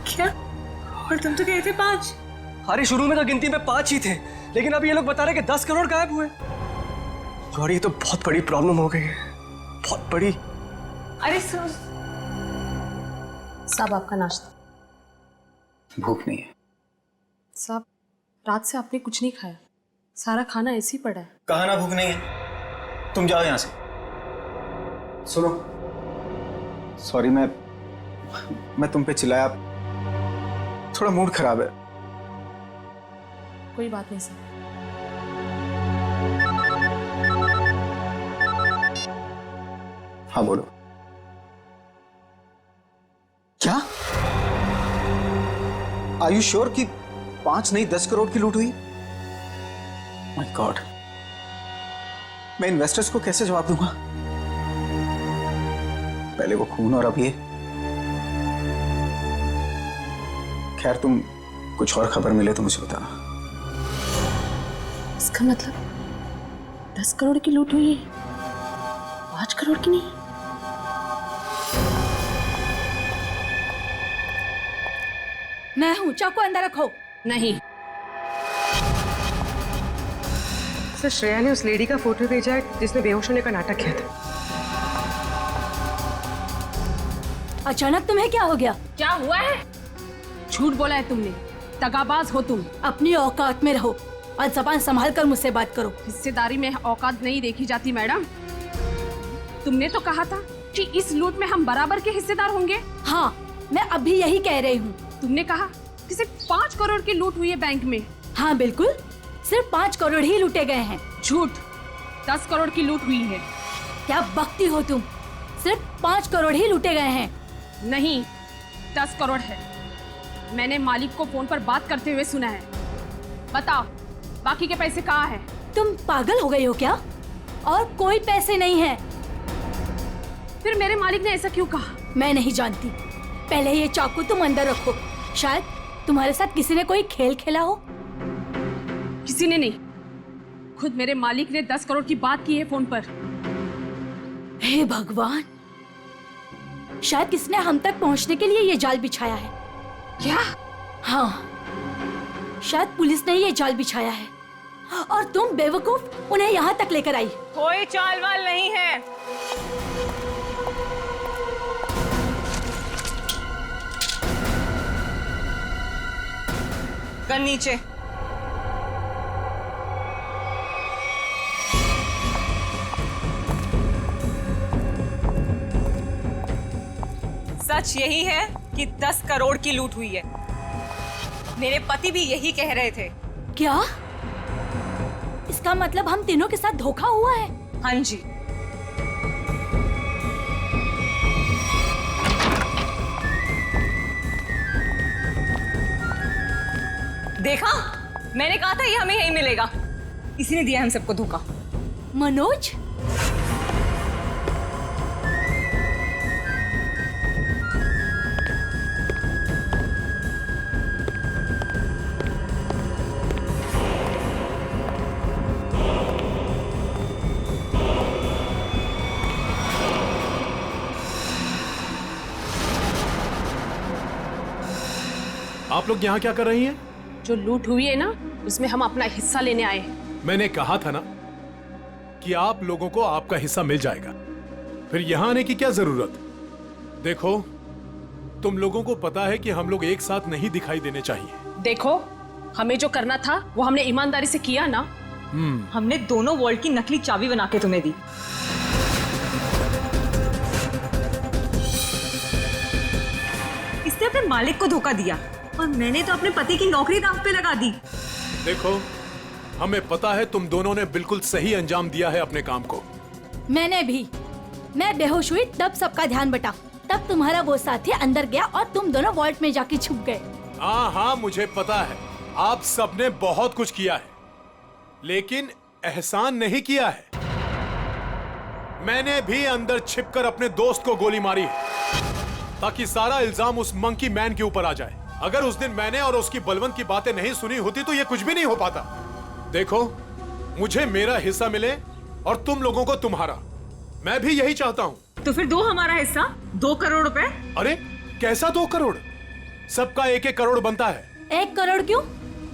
क्या? और तुम तो कहे थे 5। अरे शुरू में तो गिनती में 5 ही थे, लेकिन अब ये लोग बता रहे कि 10 करोड़ गायब हुए। गौरी ये तो बहुत बड़ी प्रॉब्लम हो गई है, बहुत बड़ी। अरे सर साहब आपका नाश्ता। भूख नहीं है साहब रात से आपने कुछ नहीं खाया, सारा खाना ऐसे ही पड़ा है। कहा ना भूख नहीं है, तुम जाओ यहां से। सुनो, सॉरी मैं तुम पे चिल्लाया, थोड़ा मूड खराब है। कोई बात नहीं सर। हाँ बोलो। क्या? आर यू श्योर कि 5 नहीं 10 करोड़ की लूट हुई? माय गॉड, मैं इन्वेस्टर्स को कैसे जवाब दूंगा? पहले वो खून और अब ये। खैर तुम कुछ और खबर मिले तो मुझे बताना। इसका मतलब 10 करोड़ की लूट हुई है, 5 करोड़ की नहीं। मैं हूं, चाकू अंदर रखो। नहीं सर, श्रेया ने उस लेडी का फोटो भेजा है जिसने बेहोश होने का नाटक किया था। अचानक तुम्हें क्या हो गया? क्या हुआ है? झूठ बोला है तुमने, दगाबाज हो तुम। अपनी औकात में रहो और जबान संभाल कर मुझसे बात करो। हिस्सेदारी में औकात नहीं देखी जाती मैडम। तुमने तो कहा था कि इस लूट में हम बराबर के हिस्सेदार होंगे। हाँ, मैं अभी यही कह रही हूँ। तुमने कहा कि सिर्फ 5 करोड़ की लूट हुई है बैंक में। हाँ बिल्कुल, सिर्फ 5 करोड़ ही लूटे गए हैं। झूठ, 10 करोड़ की लूट हुई है। क्या बकती हो तुम? सिर्फ 5 करोड़ ही लूटे गए हैं। नहीं, 10 करोड़ है। मैंने मालिक को फोन पर बात करते हुए सुना है। बताओ बाकी के पैसे कहाँ हैं? तुम पागल हो गई हो क्या? और कोई पैसे नहीं है। फिर मेरे मालिक ने ऐसा क्यों कहा? मैं नहीं जानती। पहले ये चाकू तुम अंदर रखो। शायद तुम्हारे साथ किसी ने कोई खेल खेला हो। किसी ने नहीं, खुद मेरे मालिक ने 10 करोड़ की बात की है फोन पर। हे भगवान, शायद किसने हम तक पहुंचने के लिए ये जाल बिछाया है। क्या? हाँ, शायद पुलिस ने ये जाल बिछाया है और तुम बेवकूफ उन्हें यहाँ तक लेकर आई। कोई चाल वाल नहीं है। गन नीचे। सच यही है कि 10 करोड़ की लूट हुई है। मेरे पति भी यही कह रहे थे। क्या? इसका मतलब हम तीनों के साथ धोखा हुआ है? हाँ जी। देखा, मैंने कहा था ये हमें यही मिलेगा। इसी ने दिया हम सबको धोखा। मनोज, आप लोग यहाँ क्या कर रही हैं? जो लूट हुई है ना, उसमें हम अपना हिस्सा लेने आए हैं। मैंने कहा था ना कि आप लोगों को आपका हिस्सा मिल जाएगा, फिर यहाँ आने की क्या जरूरत? देखो, तुम लोगों को पता है कि हम लोग एक साथ नहीं दिखाई देने चाहिए। देखो, हमें जो करना था वो हमने ईमानदारी से किया ना। हमने दोनों वॉल्ट की नकली चाबी बना के तुम्हें दी। इसने अपने मालिक को धोखा दिया और मैंने तो अपने पति की नौकरी दांव पे लगा दी। देखो, हमें पता है तुम दोनों ने बिल्कुल सही अंजाम दिया है अपने काम को। मैंने भी। मैं बेहोश हुई तब सबका ध्यान बटा, तब तुम्हारा वो साथी अंदर गया और तुम दोनों वॉल्ट में जाके छुप गए। हाँ, मुझे पता है आप सबने बहुत कुछ किया है, लेकिन एहसान नहीं किया है। मैंने भी अंदर छिपकर अपने दोस्त को गोली मारी है ताकि सारा इल्जाम उस मंकी मैन के ऊपर आ जाए। अगर उस दिन मैंने और उसकी बलवंत की बातें नहीं सुनी होती तो ये कुछ भी नहीं हो पाता। देखो, मुझे मेरा हिस्सा मिले और तुम लोगों को तुम्हारा। मैं भी यही चाहता हूँ। तो फिर दो हमारा हिस्सा, 2 करोड़ रुपए। अरे कैसा 2 करोड़? सबका 1-1 करोड़ बनता है। 1 करोड़ क्यों?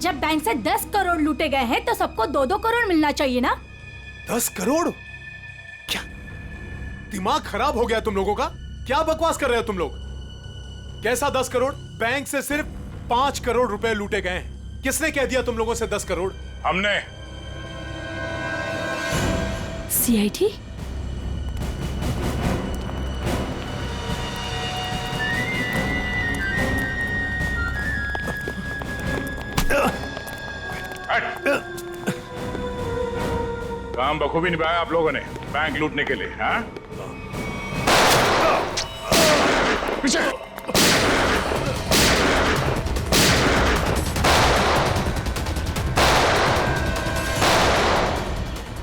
जब बैंक से 10 करोड़ लूटे गए हैं तो सबको 2-2 करोड़ मिलना चाहिए ना। 10 करोड़? क्या दिमाग खराब हो गया तुम लोगों का? क्या बकवास कर रहे हो तुम लोग? कैसा 10 करोड़? बैंक से सिर्फ 5 करोड़ रुपए लूटे गए हैं। किसने कह दिया तुम लोगों से 10 करोड़? हमने। सीआईडी? काम बखूबी निभाया आप लोगों ने बैंक लूटने के लिए। हाँ? पीछे।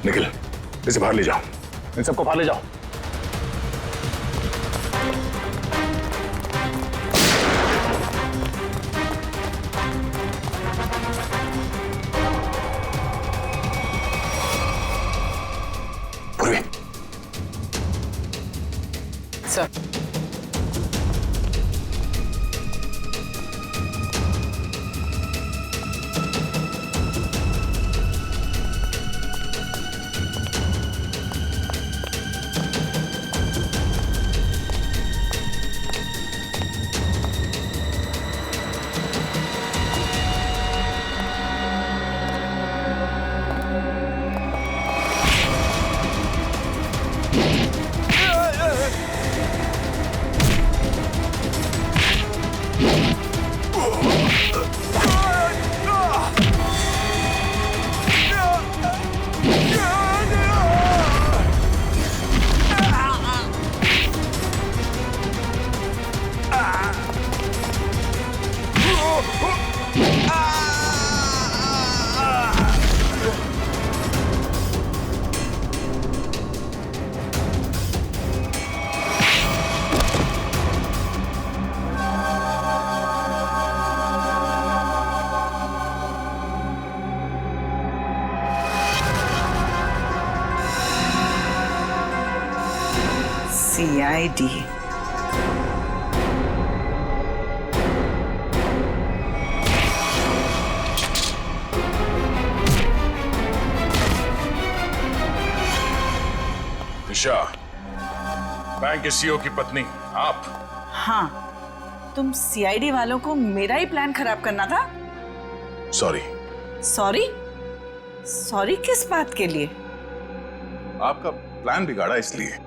निखिल, इसे बाहर ले जाओ। इन सबको बाहर ले जाओ। Sir, CID। दिशा, बैंक के सीईओ की पत्नी आप? हाँ, तुम CID वालों को मेरा ही प्लान खराब करना था। सॉरी। सॉरी? सॉरी किस बात के लिए? आपका प्लान बिगाड़ा इसलिए।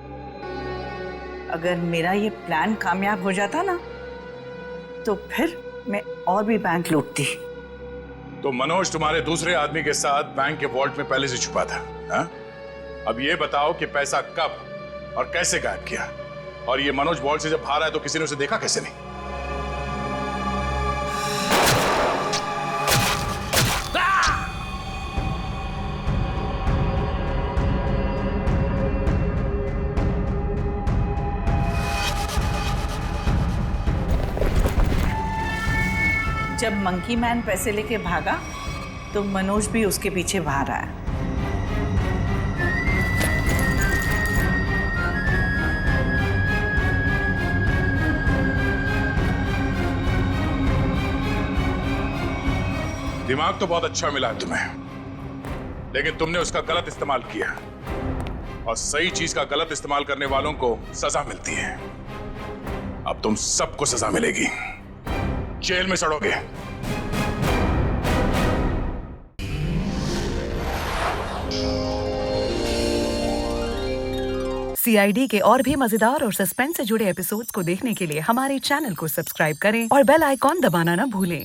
अगर मेरा ये प्लान कामयाब हो जाता ना, तो फिर मैं और भी बैंक लूटती। तो मनोज तुम्हारे दूसरे आदमी के साथ बैंक के वॉल्ट में पहले से छुपा था। हा? अब ये बताओ कि पैसा कब और कैसे गायब किया? और ये मनोज वॉल्ट से जब बाहर आया तो किसी ने उसे देखा कैसे नहीं? जब मंकी मैन पैसे लेके भागा तो मनोज भी उसके पीछे बाहर आया। दिमाग तो बहुत अच्छा मिला है तुम्हें, लेकिन तुमने उसका गलत इस्तेमाल किया, और सही चीज का गलत इस्तेमाल करने वालों को सजा मिलती है। अब तुम सबको सजा मिलेगी, जेल में सड़ोगे। CID के और भी मजेदार और सस्पेंस से जुड़े एपिसोड्स को देखने के लिए हमारे चैनल को सब्सक्राइब करें और बेल आइकॉन दबाना ना भूलें।